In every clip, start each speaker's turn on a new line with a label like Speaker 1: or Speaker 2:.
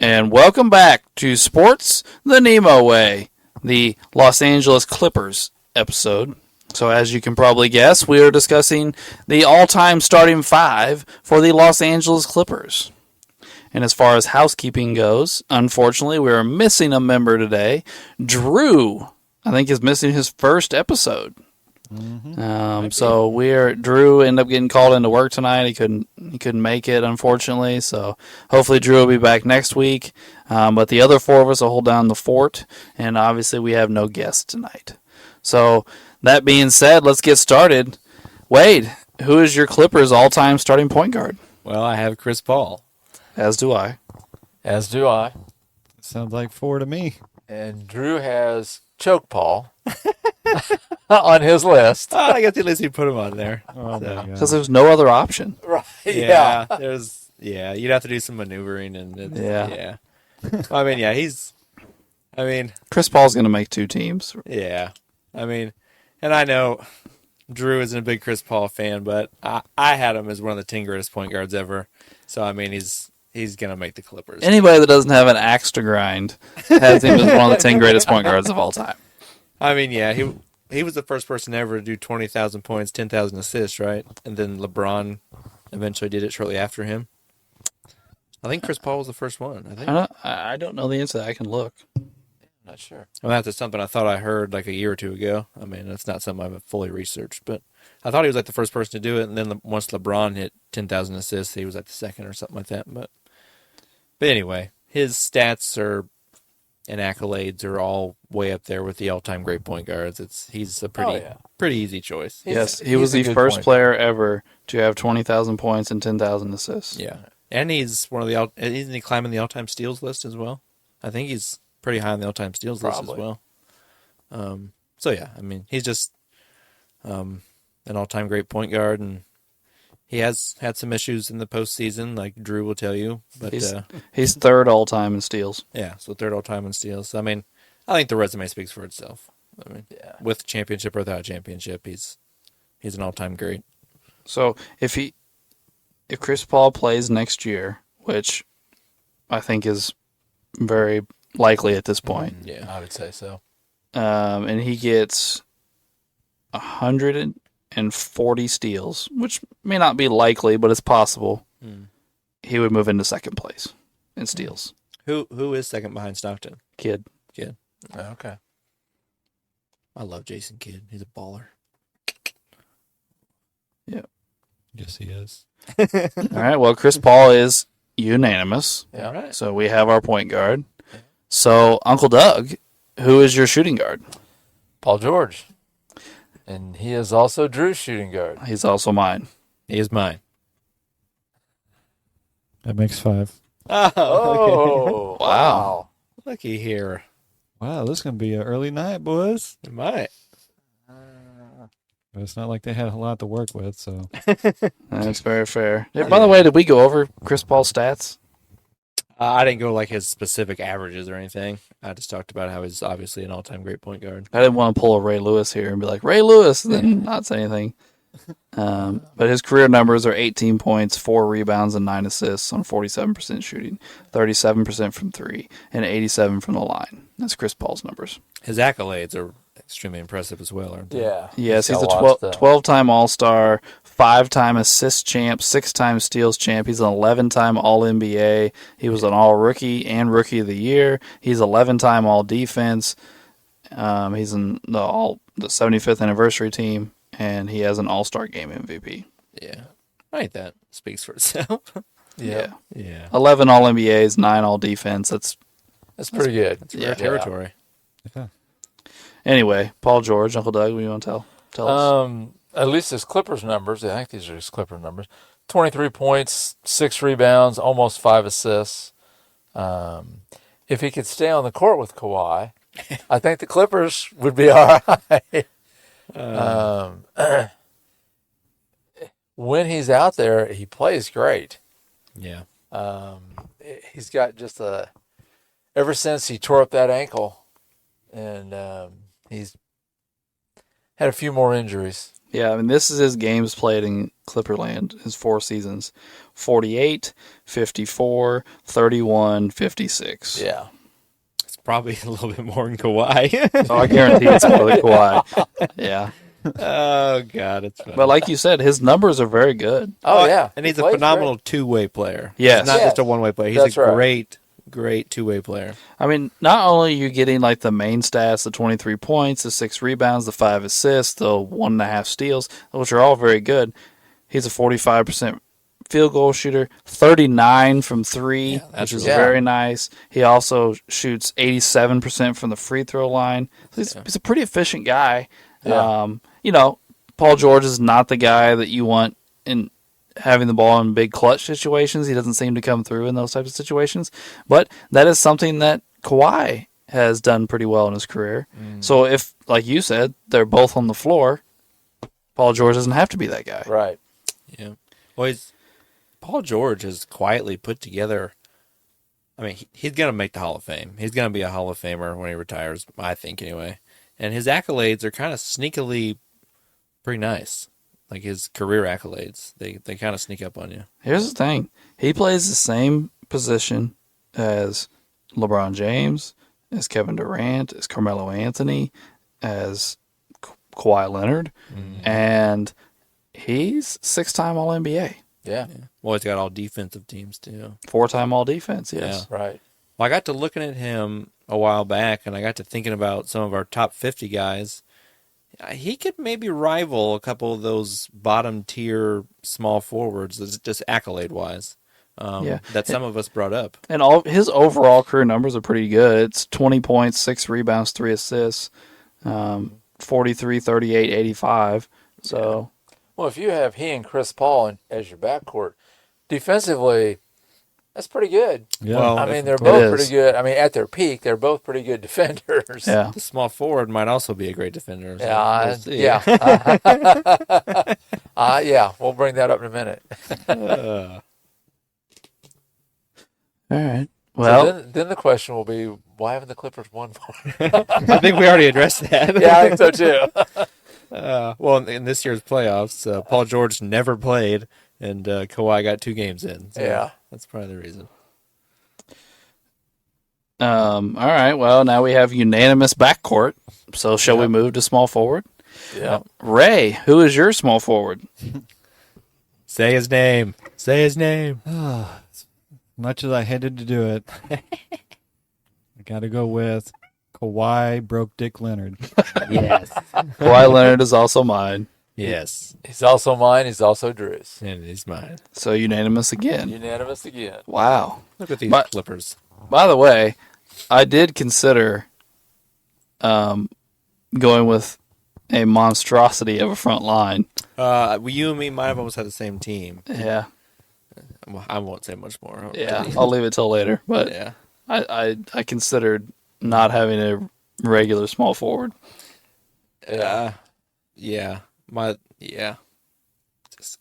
Speaker 1: And welcome back to Sports the NEMO Way, the Los Angeles Clippers episode. So, as you can probably guess, we are discussing the all-time starting five for the Los Angeles Clippers. And as far as housekeeping goes, unfortunately, we are missing a member today. Drew, I think, is missing his first episode. So Drew ended up getting called into work tonight. He couldn't make it, unfortunately. So hopefully Drew will be back next week. But the other four of us will hold down the fort, and obviously we have no guests tonight. So that being said, let's get started. Wade, who is your Clippers all-time starting point guard?
Speaker 2: Well, I have Chris Paul.
Speaker 1: As do I.
Speaker 3: As do I.
Speaker 4: Sounds like four to me.
Speaker 3: And Drew has Choke Paul on his list.
Speaker 2: Oh, I guess at least he put him on there.
Speaker 4: Oh,
Speaker 2: So,
Speaker 4: my
Speaker 1: Because
Speaker 4: God.
Speaker 1: there's no other option.
Speaker 3: Right.
Speaker 2: yeah, you'd have to do some maneuvering and
Speaker 1: Yeah.
Speaker 2: Chris
Speaker 1: Paul's going to make two teams.
Speaker 2: Yeah, and I know Drew isn't a big Chris Paul fan, but I had him as one of the 10 greatest point guards ever. So he's gonna make the Clippers.
Speaker 1: Anybody that doesn't have an axe to grind has him as one of the 10 greatest point guards of all time.
Speaker 2: He was the first person ever to do 20,000 points, 10,000 assists, right? And then LeBron eventually did it shortly after him. I think Chris Paul was the first one.
Speaker 1: I don't know the answer. I can look.
Speaker 3: Not sure.
Speaker 2: That's something I thought I heard like a year or two ago. That's not something I've fully researched, but I thought he was like the first person to do it. And then once LeBron hit 10,000 assists, he was like the second or something like that. But anyway, his stats and accolades are all way up there with the all-time great point guards. He's a pretty easy choice.
Speaker 1: Yes, he was the first player ever to have 20,000 points and 10,000 assists.
Speaker 2: Yeah, and he's isn't he climbing the all-time steals list as well? I think he's pretty high on the all-time steals list as well. He's just an all-time great point guard, and he has had some issues in the postseason, like Drew will tell you. But
Speaker 1: he's third all-time in steals.
Speaker 2: Yeah, so third all-time in steals. I think the resume speaks for itself. With championship or without championship, he's an all-time great.
Speaker 1: So if Chris Paul plays next year, which I think is very likely at this point,
Speaker 3: Yeah, I would say so.
Speaker 1: and he gets 140 steals, which may not be likely, but it's possible. He would move into second place in steals.
Speaker 2: Who is second behind Stockton?
Speaker 1: Kidd.
Speaker 3: Okay.
Speaker 2: I love Jason Kidd. He's a baller.
Speaker 1: Yeah.
Speaker 4: Yes, he is.
Speaker 1: All right. Well, Chris Paul is unanimous.
Speaker 3: Yeah.
Speaker 2: All right.
Speaker 1: So we have our point guard. So Uncle Doug, who is your shooting guard?
Speaker 3: Paul George. And he is also Drew's shooting guard.
Speaker 1: He's also mine.
Speaker 2: He is mine.
Speaker 4: That makes five.
Speaker 3: Oh,
Speaker 1: Wow.
Speaker 2: Looky here.
Speaker 4: Wow, this is going to be an early night, boys.
Speaker 2: It might.
Speaker 4: But it's not like they had a lot to work with, so.
Speaker 1: That's very fair. Yeah, by the way, did we go over Chris Paul's stats?
Speaker 2: I didn't go like his specific averages or anything. I just talked about how he's obviously an all-time great point guard.
Speaker 1: I didn't want to pull a Ray Lewis here and be like, Ray Lewis, and then not say anything. But his career numbers are 18 points, 4 rebounds, and 9 assists on 47% shooting, 37% from three, and 87% from the line. That's Chris Paul's numbers.
Speaker 2: His accolades are extremely impressive as well, aren't they?
Speaker 3: Yeah.
Speaker 1: Yes, he's a
Speaker 3: got lots to-
Speaker 1: 12-time All-Star, 5-time assist champ, 6-time steals champ. He's an 11-time All-NBA. He was an All-Rookie and Rookie of the Year. He's 11-time All-Defense. He's in the 75th anniversary team, and he has an All-Star Game MVP.
Speaker 2: Yeah. I think that speaks for itself.
Speaker 3: Yeah.
Speaker 2: Yeah.
Speaker 1: 11 All-NBAs, 9 All-Defense. That's
Speaker 3: pretty good.
Speaker 2: It's rare territory.
Speaker 4: Yeah.
Speaker 1: Anyway, Paul George, Uncle Doug, what do you want to tell us?
Speaker 3: At least his Clippers numbers. I think these are his Clippers numbers. 23 points, 6 rebounds, almost 5 assists. If he could stay on the court with Kawhi, I think the Clippers would be all right. When he's out there, he plays great.
Speaker 2: Yeah.
Speaker 3: He's got just ever since he tore up that ankle, and he's had a few more injuries.
Speaker 1: Yeah, I mean, this is his games played in Clipperland, his 4 seasons. 48, 54, 31, 56.
Speaker 3: Yeah.
Speaker 2: It's probably a little bit more than Kawhi.
Speaker 1: So I guarantee it's more than Kawhi. Yeah.
Speaker 2: Oh, God, it's funny.
Speaker 1: But like you said, his numbers are very good.
Speaker 3: Oh, yeah.
Speaker 2: And he's
Speaker 3: He
Speaker 2: a
Speaker 3: plays
Speaker 2: phenomenal two-way player.
Speaker 1: Yes.
Speaker 2: He's not
Speaker 3: Yes.
Speaker 2: just a one-way player. He's
Speaker 3: That's
Speaker 2: a
Speaker 3: right.
Speaker 2: great two-way player.
Speaker 1: I mean, not only are you getting like the main stats, the 23 points, the 6 rebounds, the 5 assists, the 1.5 steals, which are all very good. He's a 45% field goal shooter, 39 from 3,
Speaker 2: that's
Speaker 1: which is
Speaker 3: really-
Speaker 1: very nice. He also shoots 87% from the free throw line. He's a pretty efficient guy.
Speaker 3: Yeah.
Speaker 1: You know, Paul George is not the guy that you want in having the ball in big clutch situations. He doesn't seem to come through in those types of situations. But that is something that Kawhi has done pretty well in his career. So if, like you said, they're both on the floor, Paul George doesn't have to be that guy.
Speaker 3: Right.
Speaker 2: Yeah. Well, Paul George has quietly put together. I mean, he's going to make the Hall of Fame. He's going to be a Hall of Famer when he retires, I think, anyway. And his accolades are kind of sneakily pretty nice. Like his career accolades, they kind of sneak up on you.
Speaker 1: Here's the thing. He plays the same position as LeBron James, as Kevin Durant, as Carmelo Anthony, as Kawhi Leonard, and he's 6-time All-NBA,
Speaker 3: Yeah.
Speaker 2: Well, he's got all defensive teams too.
Speaker 1: 4-time All-Defense, yes.
Speaker 3: Right.
Speaker 2: Well, I got to looking at him a while back, and I got to thinking about some of our top 50 guys. He could maybe rival a couple of those bottom tier small forwards, just accolade wise.
Speaker 1: Yeah.
Speaker 2: That some of us brought up.
Speaker 1: And all his overall career numbers are pretty good. It's 20 points, 6 rebounds, 3 assists, 43, 38, 85. So,
Speaker 3: Well, if you have he and Chris Paul as your backcourt, defensively, that's pretty good.
Speaker 4: Yeah.
Speaker 2: Well,
Speaker 3: I mean, they're
Speaker 1: It
Speaker 3: both
Speaker 1: is.
Speaker 3: pretty good. I mean, at their peak, they're both pretty good defenders.
Speaker 1: yeah.
Speaker 2: The small forward might also be a great defender. So
Speaker 3: Yeah,
Speaker 2: we'll see.
Speaker 3: yeah, yeah. We'll bring that up in a minute.
Speaker 1: All right.
Speaker 3: So
Speaker 1: Well,
Speaker 3: then the question will be, why haven't the Clippers won more?
Speaker 2: I think we already addressed that.
Speaker 3: Yeah, I think so too.
Speaker 2: Well, in this year's playoffs, Paul George never played, and Kawhi got 2 games in. So
Speaker 3: Yeah.
Speaker 2: that's probably the reason.
Speaker 1: all right. Well, now we have unanimous backcourt. So, shall we move to small forward?
Speaker 3: Yeah.
Speaker 1: Ray, who is your small forward?
Speaker 2: Say his name. Say his name.
Speaker 4: Much as I hated to do it, I got to go with Kawhi broke Dick Leonard.
Speaker 2: Yes.
Speaker 1: Kawhi Leonard is also mine.
Speaker 2: Yes.
Speaker 3: He's also mine. He's also Drew's.
Speaker 2: And he's mine.
Speaker 1: So, unanimous again.
Speaker 3: Unanimous again.
Speaker 1: Wow.
Speaker 2: Look at these
Speaker 1: But-
Speaker 2: Clippers.
Speaker 1: By the way, I did consider going with a monstrosity of a front line.
Speaker 2: You and me might have almost had the same team.
Speaker 1: Yeah.
Speaker 2: Well, I won't say much more.
Speaker 1: Yeah. I'll leave it till later. But
Speaker 2: Yeah.
Speaker 1: I considered not having a regular small forward.
Speaker 2: Yeah.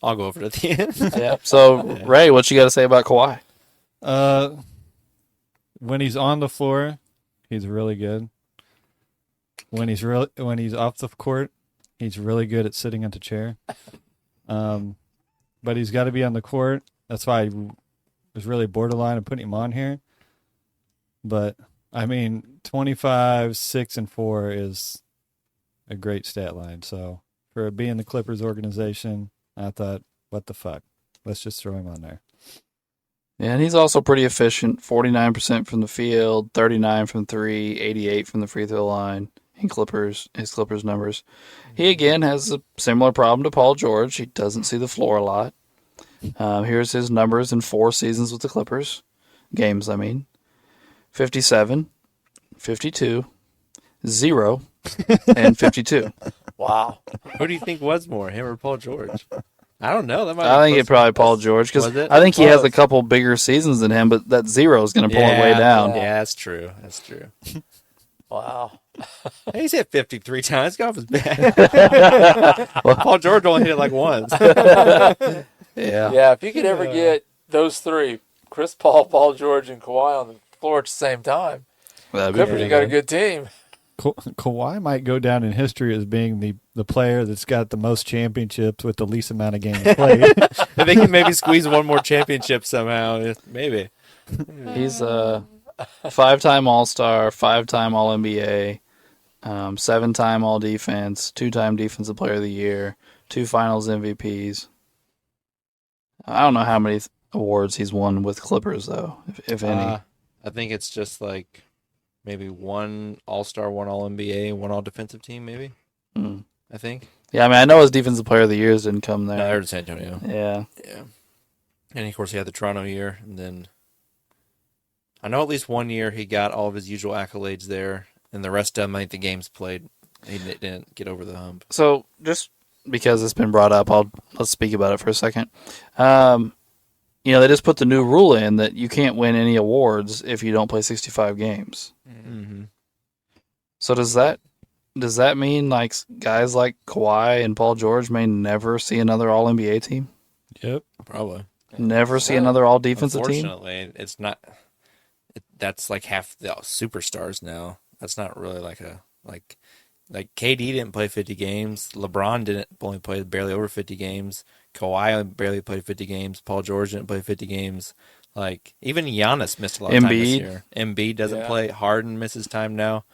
Speaker 2: I'll go over it at the end.
Speaker 1: Yeah. So, Ray, what you got to say about Kawhi?
Speaker 4: When he's on the floor, he's really good. When he's off the court, he's really good at sitting in the chair. But he's got to be on the court. That's why I was really borderline of putting him on here. But I mean, 25, 6, and 4 is a great stat line. So for being the Clippers organization, I thought, what the fuck? Let's just throw him on there.
Speaker 1: Yeah, and he's also pretty efficient. 49% from the field, 39 from 3, 88 from the free throw line in his Clippers numbers. He, again, has a similar problem to Paul George. He doesn't see the floor a lot. Here's his numbers in 4 seasons with the Clippers. Games, I mean. 57, 52, 0, and 52.
Speaker 3: Wow.
Speaker 2: Who do you think was more, him or Paul George? I don't know. That might
Speaker 1: I think
Speaker 2: be
Speaker 1: it's probably Paul George because
Speaker 2: Was it?
Speaker 1: I think he has a
Speaker 3: Close.
Speaker 1: couple bigger seasons than him, but that 0 is going to pull it way down.
Speaker 2: Yeah, that's true. That's true.
Speaker 3: Wow.
Speaker 2: He's hit 53 times. Get off his back. Paul George only hit it like once.
Speaker 1: Yeah.
Speaker 3: Yeah, if you could ever get those 3, Chris Paul, Paul George, and Kawhi on the floor at the same time,
Speaker 1: That'd be
Speaker 3: Clippers,
Speaker 1: pretty
Speaker 3: you got a
Speaker 1: good.
Speaker 3: good team.
Speaker 4: Kawhi might go down in history as being the the player that's got the most championships with the least amount of games played.
Speaker 2: If they can maybe squeeze one more championship somehow, maybe.
Speaker 1: He's a 5-time All-Star, 5-time All-NBA, 7-time All-Defense, 2-time Defensive Player of the Year, 2 Finals MVPs. I don't know how many awards he's won with Clippers, though, if any.
Speaker 2: I think it's just like maybe 1 All-Star, 1 All-NBA, 1 All-Defensive team, maybe. I think.
Speaker 1: Yeah, I mean, I know his Defensive Player of the Years didn't come there.
Speaker 2: No, they're in San Antonio.
Speaker 1: Yeah.
Speaker 2: Yeah. And of course, he had the Toronto year, and then I know at least 1 year he got all of his usual accolades there, and the rest of them, I think the games played, he didn't get over the hump.
Speaker 1: So, just because it's been brought up, let's speak about it for a second. They just put the new rule in that you can't win any awards if you don't play 65 games.
Speaker 2: Mm-hmm.
Speaker 1: So does that mean like guys like Kawhi and Paul George may never see another All NBA team?
Speaker 4: Yep.
Speaker 2: Probably.
Speaker 1: Never see another All Defensive team?
Speaker 2: Unfortunately, it's not. That's like half the superstars now. That's not really like KD didn't play 50 games. LeBron didn't only play barely over 50 games. Kawhi barely played 50 games. Paul George didn't play 50 games. Like even Giannis missed a lot of time this year. Embiid doesn't play. Harden misses time now.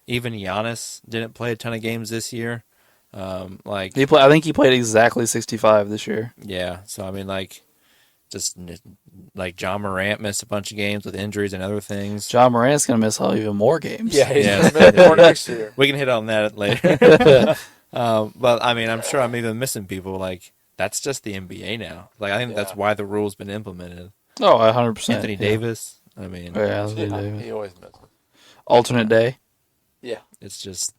Speaker 2: Even Giannis didn't play a ton of games this year. I
Speaker 1: think he played exactly 65 this year.
Speaker 2: Yeah, so I mean, just like John Morant missed a bunch of games with injuries and other things.
Speaker 1: John Morant's going to miss even more games.
Speaker 3: Yeah, he's going to miss more next year.
Speaker 2: We can hit on that later. But I mean, I'm sure I'm even missing people. Like that's just the NBA now. Like I think that's why the rule's been implemented.
Speaker 1: Oh, 100%.
Speaker 2: Anthony Davis. I mean,
Speaker 1: Anthony Davis.
Speaker 3: He always misses.
Speaker 1: Alternate day.
Speaker 3: Yeah,
Speaker 2: it's just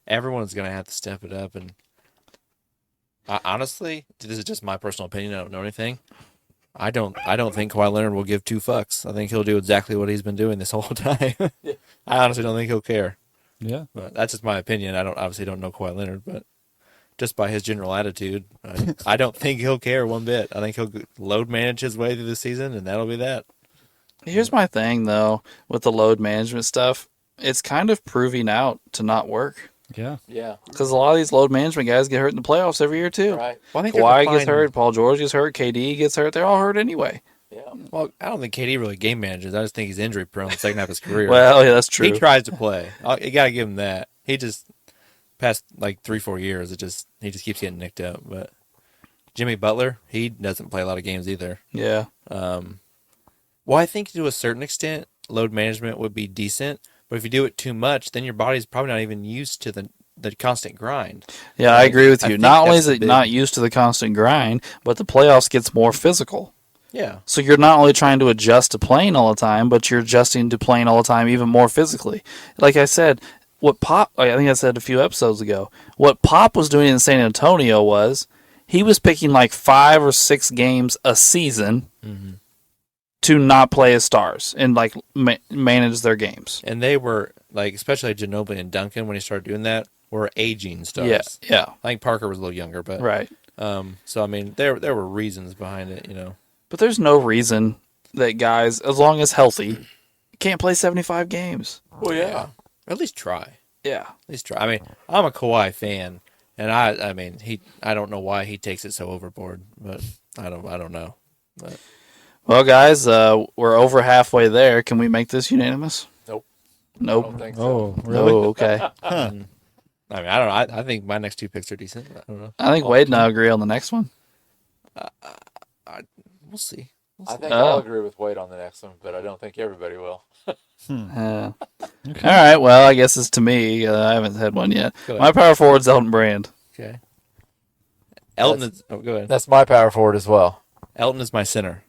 Speaker 2: everyone's gonna have to step it up. And honestly, this is just my personal opinion. I don't know anything. I don't think Kawhi Leonard will give 2 fucks. I think he'll do exactly what he's been doing this whole time. I honestly don't think he'll care.
Speaker 4: Yeah,
Speaker 2: but that's just my opinion. I obviously don't know Kawhi Leonard, but just by his general attitude, I don't think he'll care one bit. I think he'll load manage his way through the season, and that'll be that.
Speaker 1: Here's my thing, though, with the load management stuff. It's kind of proving out to not work.
Speaker 4: Yeah.
Speaker 1: Because a lot of these load management guys get hurt in the playoffs every year, too.
Speaker 3: right.
Speaker 2: Well, I think
Speaker 1: Kawhi gets hurt, Paul George gets hurt, KD gets hurt. They're all hurt anyway.
Speaker 3: Yeah.
Speaker 2: Well, I don't think KD really game manages. I just think he's injury prone the second half of his career.
Speaker 1: Well, yeah, that's true.
Speaker 2: He tries to play. You got to give him that. He just, past like 3-4 years, he just keeps getting nicked up. But Jimmy Butler, he doesn't play a lot of games either.
Speaker 1: Yeah.
Speaker 2: Well, I think to a certain extent, load management would be decent. But if you do it too much, then your body's probably not even used to the constant grind.
Speaker 1: Yeah, I agree with
Speaker 2: I
Speaker 1: you.
Speaker 2: think
Speaker 1: Not only
Speaker 2: that's
Speaker 1: is it
Speaker 2: big.
Speaker 1: not used to the constant grind, but the playoffs gets more physical.
Speaker 2: Yeah.
Speaker 1: So you're not only trying to adjust to playing all the time, but you're adjusting to playing all the time even more physically. Like I said, I think I said a few episodes ago, what Pop was doing in San Antonio was he was picking like 5 or 6 games a season to not play his stars and like manage their games.
Speaker 2: And they were, like, especially Ginobili and Duncan, when he started doing that, were aging stars.
Speaker 1: Yeah.
Speaker 2: I think Parker was a little younger, but
Speaker 1: Right.
Speaker 2: So I mean, there were reasons behind it, you know.
Speaker 1: But there's no reason that guys, as long as healthy, can't play 75 games.
Speaker 3: Well, yeah.
Speaker 2: At least try.
Speaker 1: Yeah.
Speaker 2: At least try. I mean, I'm a Kawhi fan, and I mean, I don't know why he takes it so overboard, but I don't know. But
Speaker 1: Well, guys, we're over halfway there. Can we make this unanimous?
Speaker 3: Nope. I
Speaker 1: Nope.
Speaker 3: don't think so.
Speaker 4: Oh, really?
Speaker 1: Oh, okay.
Speaker 2: I mean, I don't know. I think my next 2 picks are decent. I don't know.
Speaker 1: I think Wade and I agree on the next one.
Speaker 2: We'll see.
Speaker 3: I think
Speaker 1: Oh.
Speaker 3: I'll agree with Wade on the next one, but I don't think everybody will.
Speaker 1: All right. Well, I guess it's to me. I haven't had one yet.
Speaker 2: Go ahead.
Speaker 1: My power forward's Elton Brand.
Speaker 2: Okay. Elton is. Oh, go ahead.
Speaker 3: That's my power forward as well.
Speaker 2: Elton is my center.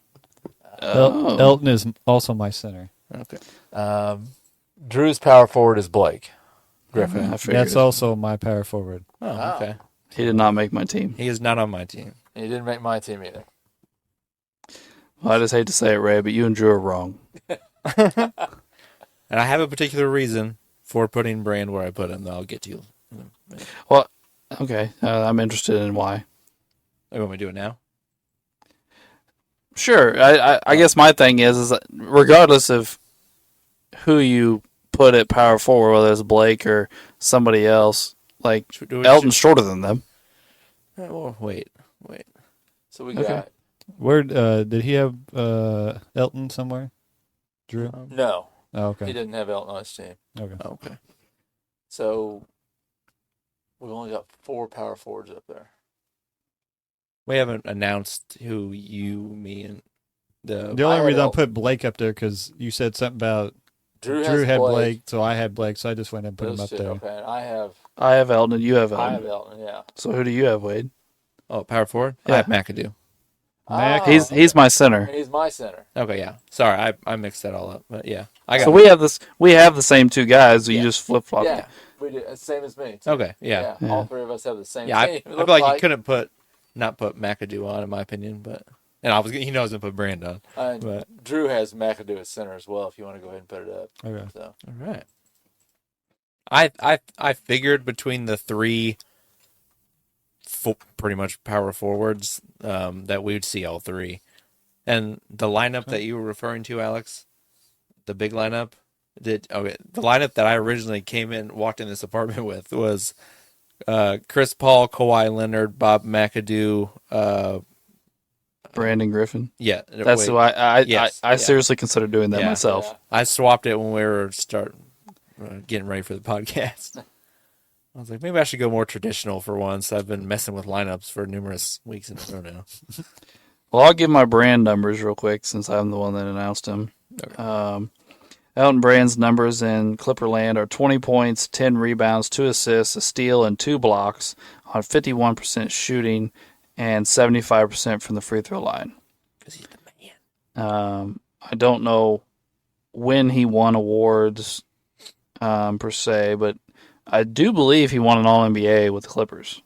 Speaker 4: Elton is also my center.
Speaker 2: Okay.
Speaker 3: Drew's power forward is Blake Griffin.
Speaker 1: I figured
Speaker 4: That's also my power forward.
Speaker 2: Oh,
Speaker 3: Wow.
Speaker 2: okay.
Speaker 1: he did not make my team.
Speaker 2: He is not on my team.
Speaker 3: He didn't make my team either.
Speaker 1: Well, I just hate to say it, Ray, but you and Drew are wrong.
Speaker 2: And I have a particular reason for putting Brand where I put him that I'll get to you.
Speaker 1: Well, okay. I'm interested in why.
Speaker 2: You want me to do it now?
Speaker 1: Sure. I guess my thing is that regardless of who you put at power forward, whether it's Blake or somebody else, Like
Speaker 2: Do we-
Speaker 1: Elton's shorter than them.
Speaker 2: Well, wait.
Speaker 3: So we
Speaker 1: Okay.
Speaker 3: got
Speaker 4: Where did he have Elton somewhere? Drew?
Speaker 3: no.
Speaker 4: Oh,
Speaker 3: He
Speaker 4: okay.
Speaker 3: didn't have Elton on his team.
Speaker 4: Okay.
Speaker 2: Okay.
Speaker 3: So we've only got 4 power forwards up there.
Speaker 2: We haven't announced who you, me, and
Speaker 4: The
Speaker 3: I
Speaker 4: only
Speaker 3: had
Speaker 4: reason I
Speaker 3: Elton.
Speaker 4: put Blake up there because you said something about
Speaker 3: Drew
Speaker 4: Drew
Speaker 3: has
Speaker 4: had
Speaker 3: Blake.
Speaker 4: Blake, so I had Blake, so I just went and put him
Speaker 3: Those
Speaker 4: up
Speaker 3: two.
Speaker 4: there.
Speaker 3: Okay, and I have
Speaker 1: Elton, and you have Elton.
Speaker 3: I have Elton. Yeah.
Speaker 1: So who do you have, Wade?
Speaker 2: Oh, power forward?
Speaker 1: Yeah.
Speaker 2: I have McAdoo.
Speaker 4: Mac-
Speaker 3: Oh,
Speaker 1: He's my center.
Speaker 3: and he's my center.
Speaker 2: Okay, yeah. Sorry, I mixed that all up. But yeah. I got
Speaker 1: So we have this. We have the same 2 guys. You
Speaker 2: Yeah.
Speaker 1: just flip flop.
Speaker 3: Yeah, we do. Same as me. Too.
Speaker 2: Okay, yeah.
Speaker 1: Yeah.
Speaker 3: All 3 of us have the same
Speaker 2: Yeah,
Speaker 3: team.
Speaker 2: I feel like you couldn't not put McAdoo on, in my opinion, but he knows to put Brand on. But
Speaker 3: Drew has McAdoo at center as well. If you want to go ahead and put it up.
Speaker 4: Okay.
Speaker 3: So
Speaker 2: all right. I figured between the 3 pretty much power forwards that we would see all 3. And the lineup that you were referring to, Alex, the big lineup, the lineup that I originally walked in this apartment with was Chris Paul, Kawhi Leonard, Bob McAdoo.
Speaker 1: Brandon Griffin.
Speaker 2: Yeah,
Speaker 1: That's
Speaker 2: wait,
Speaker 1: why I
Speaker 2: Yes,
Speaker 1: I
Speaker 2: yeah.
Speaker 1: seriously considered doing that
Speaker 2: Yeah.
Speaker 1: myself.
Speaker 3: yeah.
Speaker 2: I swapped it when we were getting ready for the podcast. I was like, maybe I should go more traditional for once. I've been messing with lineups for numerous weeks in a row now.
Speaker 1: Well, I'll give my Brand numbers real quick since I'm the one that announced him. Elton Brand's numbers in Clipperland are 20 points, 10 rebounds, 2 assists, a steal, and 2 blocks on 51% shooting and 75% from the free throw line.
Speaker 2: Because he's the man.
Speaker 1: I don't know when he won awards per se, but I do believe he won an All-NBA with the Clippers.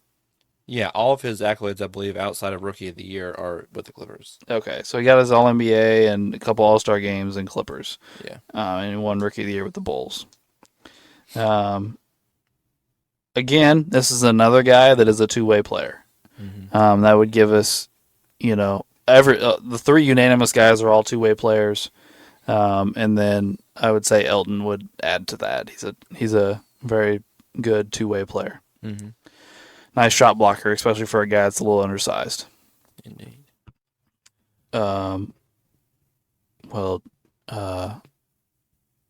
Speaker 2: Yeah, all of his accolades, I believe, outside of Rookie of the Year, are with the Clippers.
Speaker 1: Okay, so he got his All-NBA and a couple All-Star games in Clippers.
Speaker 2: Yeah.
Speaker 1: And he won Rookie of the Year with the Bulls. Again, this is another guy that is a two-way player.
Speaker 2: Mm-hmm.
Speaker 1: That would give us, the 3 unanimous guys are all two-way players. And then I would say Elton would add to that. He's a very good two-way player.
Speaker 2: Mm-hmm.
Speaker 1: Nice shot blocker, especially for a guy that's a little undersized.
Speaker 2: Indeed.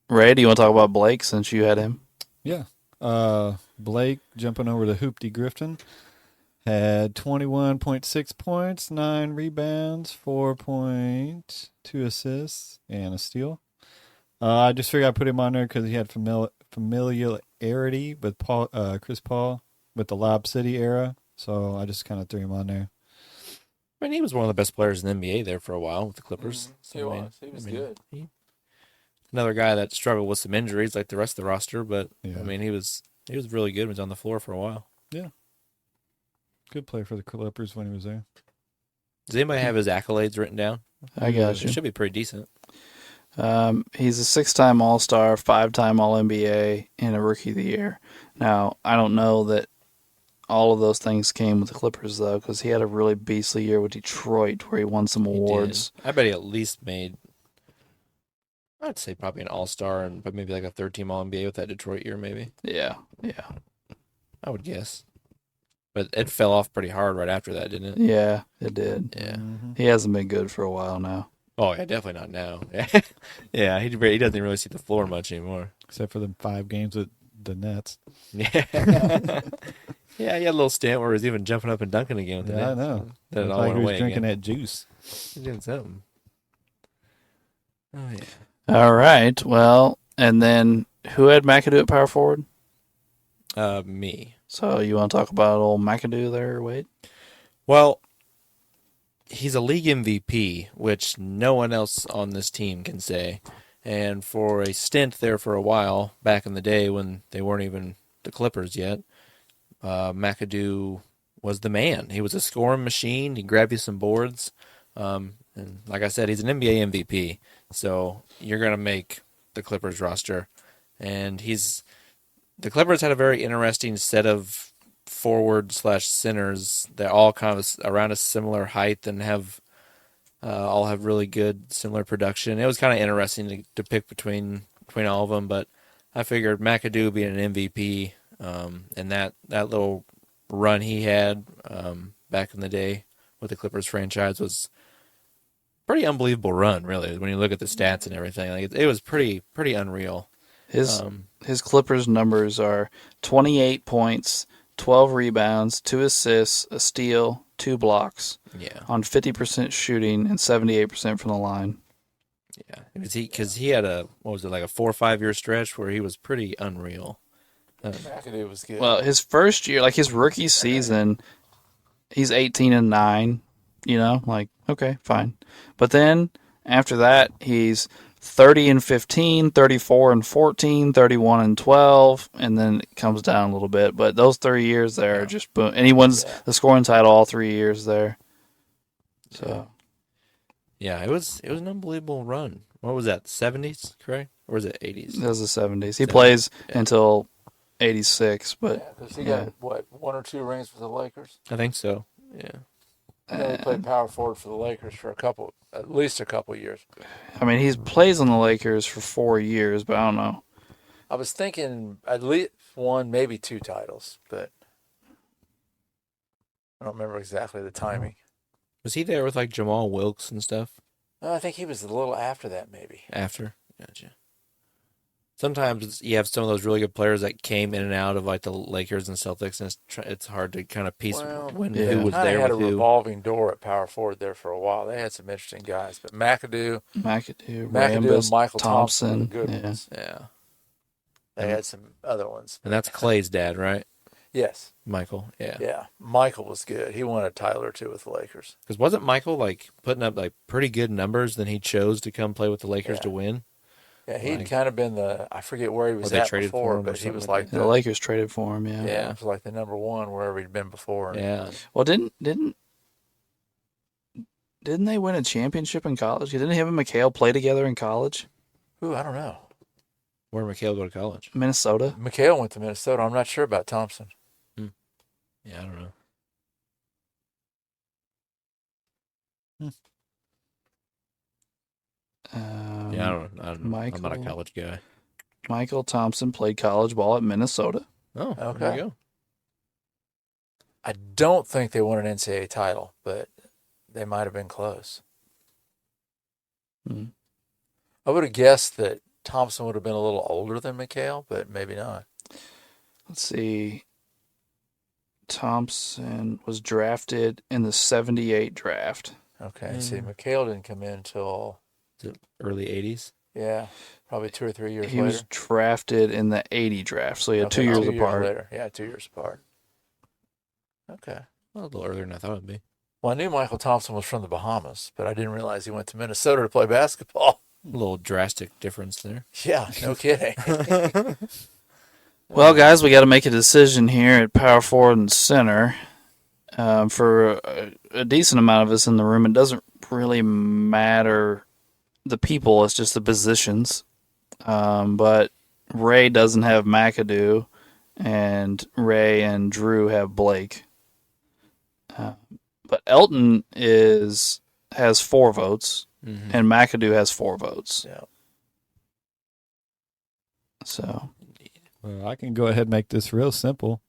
Speaker 1: Ray, do you want to talk about Blake since you had him?
Speaker 4: Yeah. Blake jumping over to Hoopty Grifton had 21.6 points, 9 rebounds, 4.2 assists, and a steal. I just figured I'd put him on there because he had familiarity with Chris Paul with the Lob City era, so I just kind of threw him on there.
Speaker 2: I mean, he was one of the best players in the NBA there for a while with the Clippers.
Speaker 3: He was. He was good.
Speaker 2: Another guy that struggled with some injuries like the rest of the roster, but
Speaker 4: Yeah.
Speaker 2: I mean, he was really good when he was on the floor for a while.
Speaker 4: Good play for the Clippers when he was there.
Speaker 2: Does anybody have his accolades written down?
Speaker 1: I got
Speaker 2: It
Speaker 1: you.
Speaker 2: should be pretty decent.
Speaker 1: He's a 6-time All-Star, 5-time All-NBA, and a Rookie of the Year. Now, I don't know that all of those things came with the Clippers, though, because he had a really beastly year with Detroit where he won some
Speaker 2: He
Speaker 1: awards.
Speaker 2: did. I bet he at least made, I'd say probably an All-Star and but maybe like a third-team All-NBA with that Detroit year, maybe.
Speaker 1: Yeah.
Speaker 2: I would guess. But it fell off pretty hard right after that, didn't it?
Speaker 1: Yeah, it did.
Speaker 2: Yeah.
Speaker 4: Mm-hmm.
Speaker 1: He hasn't been good for a while now.
Speaker 2: Oh, yeah, definitely not now. Yeah, he doesn't really see the floor much anymore.
Speaker 4: Except for the 5 games with the Nets.
Speaker 2: Yeah. Yeah, he had a little stint where he was even jumping up and dunking again with the
Speaker 4: Yeah, I
Speaker 2: Nets.
Speaker 4: know.
Speaker 2: Then it
Speaker 4: Looked
Speaker 2: all
Speaker 4: like
Speaker 2: went
Speaker 4: he was
Speaker 2: away
Speaker 4: drinking
Speaker 2: again.
Speaker 4: that juice.
Speaker 2: He's doing something. Oh, yeah.
Speaker 1: All right. Well, and then who had McAdoo at power forward?
Speaker 2: Me.
Speaker 1: So you want to talk about old McAdoo there, Wade?
Speaker 2: Well, he's a league MVP, which no one else on this team can say. And for a stint there for a while, back in the day when they weren't even the Clippers yet, McAdoo was the man. He was a scoring machine. He grabbed you some boards. And like I said, he's an NBA MVP. So you're going to make the Clippers roster. And the Clippers had a very interesting set of forward/centers. They're all kind of around a similar height and all have really good similar production. It was kind of interesting to pick between all of them, but I figured McAdoo being an MVP And that little run he had back in the day with the Clippers franchise was pretty unbelievable run, really. When you look at the stats and everything, like it was pretty unreal.
Speaker 1: His Clippers numbers are 28 points, 12 rebounds, 2 assists, a steal, 2 blocks.
Speaker 2: Yeah,
Speaker 1: On 50% shooting and 78% from the line.
Speaker 2: yeah. Because he had a 4 or 5 year stretch where he was pretty unreal.
Speaker 3: McAdoo was good.
Speaker 1: Well, his first year, like his rookie season, he's 18-9. You know, like okay, fine. But then after that, he's 30-15, 34-14, 31-12, and then it comes down a little bit. But those 3 years there are just boom. And he wins the scoring title all 3 years there. So
Speaker 2: Yeah, it was an unbelievable run. What was that? 70s, correct? Or was it 80s?
Speaker 1: that was the 70s. He plays until 86, but
Speaker 3: because he got, what, 1 or 2 rings with the Lakers?
Speaker 2: I think so. Yeah.
Speaker 3: He played power forward for the Lakers for at least a couple years.
Speaker 1: I mean, he plays on the Lakers for 4 years, but I don't know.
Speaker 3: I was thinking at least 1, maybe 2 titles, but I don't remember exactly the timing.
Speaker 2: Was he there with like Jamal Wilkes and stuff
Speaker 3: I think he was a little after that, maybe.
Speaker 2: after? Gotcha. Sometimes you have some of those really good players that came in and out of like the Lakers and Celtics, and it's hard to kind of piece who was
Speaker 3: They
Speaker 2: there
Speaker 3: had
Speaker 2: with
Speaker 3: a
Speaker 2: who.
Speaker 3: revolving door at power forward there for a while. They had some interesting guys, but McAdoo,
Speaker 1: McAdoo,
Speaker 3: and
Speaker 1: Rambis,
Speaker 3: Michael Thompson were
Speaker 1: Thompson.
Speaker 3: the good
Speaker 1: Yeah.
Speaker 3: ones.
Speaker 2: Yeah,
Speaker 3: They had some other ones.
Speaker 2: and that's Clay's dad, right?
Speaker 3: Yes.
Speaker 2: Michael. Yeah.
Speaker 3: Yeah. Michael was good. He won a title or 2 with the Lakers.
Speaker 2: Because wasn't Michael like putting up like pretty good numbers? Then he chose to come play with the Lakers to win.
Speaker 3: Yeah, he'd kind of been I forget where he was
Speaker 2: they
Speaker 3: at
Speaker 2: traded for
Speaker 3: before,
Speaker 2: him or
Speaker 3: but he
Speaker 2: something
Speaker 3: was
Speaker 2: like
Speaker 3: like
Speaker 1: The Lakers traded for him, yeah.
Speaker 3: yeah, it was like the number 1 wherever he'd been before.
Speaker 2: Yeah.
Speaker 1: Well, didn't they win a championship in college? Didn't him and McHale play together in college?
Speaker 3: Ooh, I don't know.
Speaker 2: Where did McHale go to college?
Speaker 1: Minnesota.
Speaker 3: McHale went to Minnesota. I'm not sure about Thompson.
Speaker 2: Yeah, I don't know. Yeah, I don't know. I'm not a college guy.
Speaker 1: Michael Thompson played college ball at Minnesota.
Speaker 2: Oh,
Speaker 3: Okay.
Speaker 2: there you go.
Speaker 3: I don't think they won an NCAA title, but they might have been close.
Speaker 1: Hmm.
Speaker 3: I would have guessed that Thompson would have been a little older than McHale, but maybe not.
Speaker 1: Let's see. Thompson was drafted in the 78 draft.
Speaker 3: Okay. See, McHale didn't come in until,
Speaker 2: Is it early 80s?
Speaker 3: yeah, probably 2 or 3 years
Speaker 1: He
Speaker 3: later.
Speaker 1: was drafted in the 80 draft, so he had
Speaker 3: Okay,
Speaker 1: 2 years
Speaker 3: 2
Speaker 1: apart.
Speaker 3: later. Yeah, 2 years apart. Okay.
Speaker 2: Well, a little earlier than I thought it would be.
Speaker 3: Well, I knew Michael Thompson was from the Bahamas, but I didn't realize he went to Minnesota to play basketball.
Speaker 2: A little drastic difference there.
Speaker 3: Yeah, no kidding.
Speaker 1: Well, guys, we got to make a decision here at power forward and center. For a decent amount of us in the room, it doesn't really matter the people; it's just the positions. But Ray doesn't have McAdoo, and Ray and Drew have Blake. But Elton has 4 votes, and McAdoo has 4 votes.
Speaker 3: Yeah.
Speaker 1: So
Speaker 4: Well, I can go ahead and make this real simple.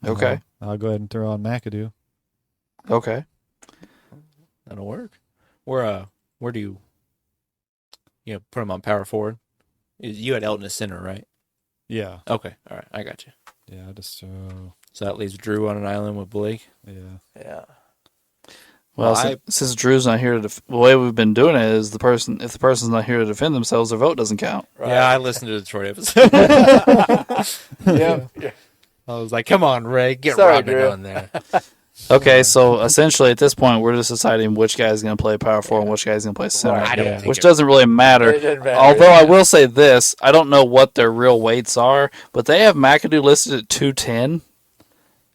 Speaker 1: okay,
Speaker 4: I'll go ahead and throw on McAdoo.
Speaker 1: okay.
Speaker 2: That'll work. Where do you put him on power forward? You had Elton as center, right?
Speaker 4: Yeah.
Speaker 2: Okay, all right, I got you.
Speaker 4: Yeah, just
Speaker 2: So that leaves Drew on an island with Blake.
Speaker 4: yeah.
Speaker 3: Yeah.
Speaker 1: Well,
Speaker 2: Well,
Speaker 1: since Drew's not here the way we've been doing it is if the person's not here to defend themselves, their vote doesn't count.
Speaker 3: Right.
Speaker 2: Yeah, I listened to the Detroit episode.
Speaker 3: Yeah.
Speaker 2: I was like, "Come on, Ray, get
Speaker 3: Sorry,
Speaker 2: Rodman
Speaker 3: Drew.
Speaker 2: on there."
Speaker 1: Okay, so essentially at this point, we're just deciding which guy's going to play power forward and which guy's going to play center,
Speaker 3: Right.
Speaker 2: I don't
Speaker 4: Yeah.
Speaker 2: think
Speaker 1: which
Speaker 2: it-
Speaker 1: doesn't really matter.
Speaker 3: It didn't matter.
Speaker 1: Although I will say this, I don't know what their real weights are, but they have McAdoo listed at 210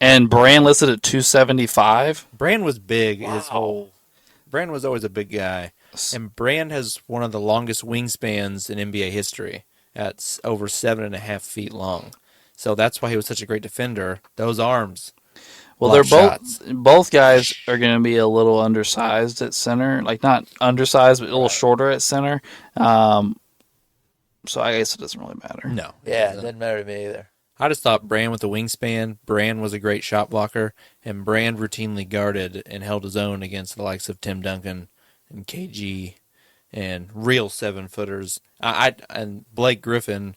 Speaker 1: and Brand listed at 275.
Speaker 2: Brand was big. Brand was always a big guy, and Brand has one of the longest wingspans in NBA history. At over 7.5 feet long. So that's why he was such a great defender. Those arms.
Speaker 1: Well, they're
Speaker 2: block
Speaker 1: both guys are going to be a little undersized at center, like not undersized, but a little shorter at center. So I guess it doesn't really matter.
Speaker 2: No.
Speaker 3: Yeah, it doesn't matter to me either.
Speaker 2: I just thought Brand with the wingspan, Brand was a great shot blocker, and Brand routinely guarded and held his own against the likes of Tim Duncan and KG and real 7-footers. And Blake Griffin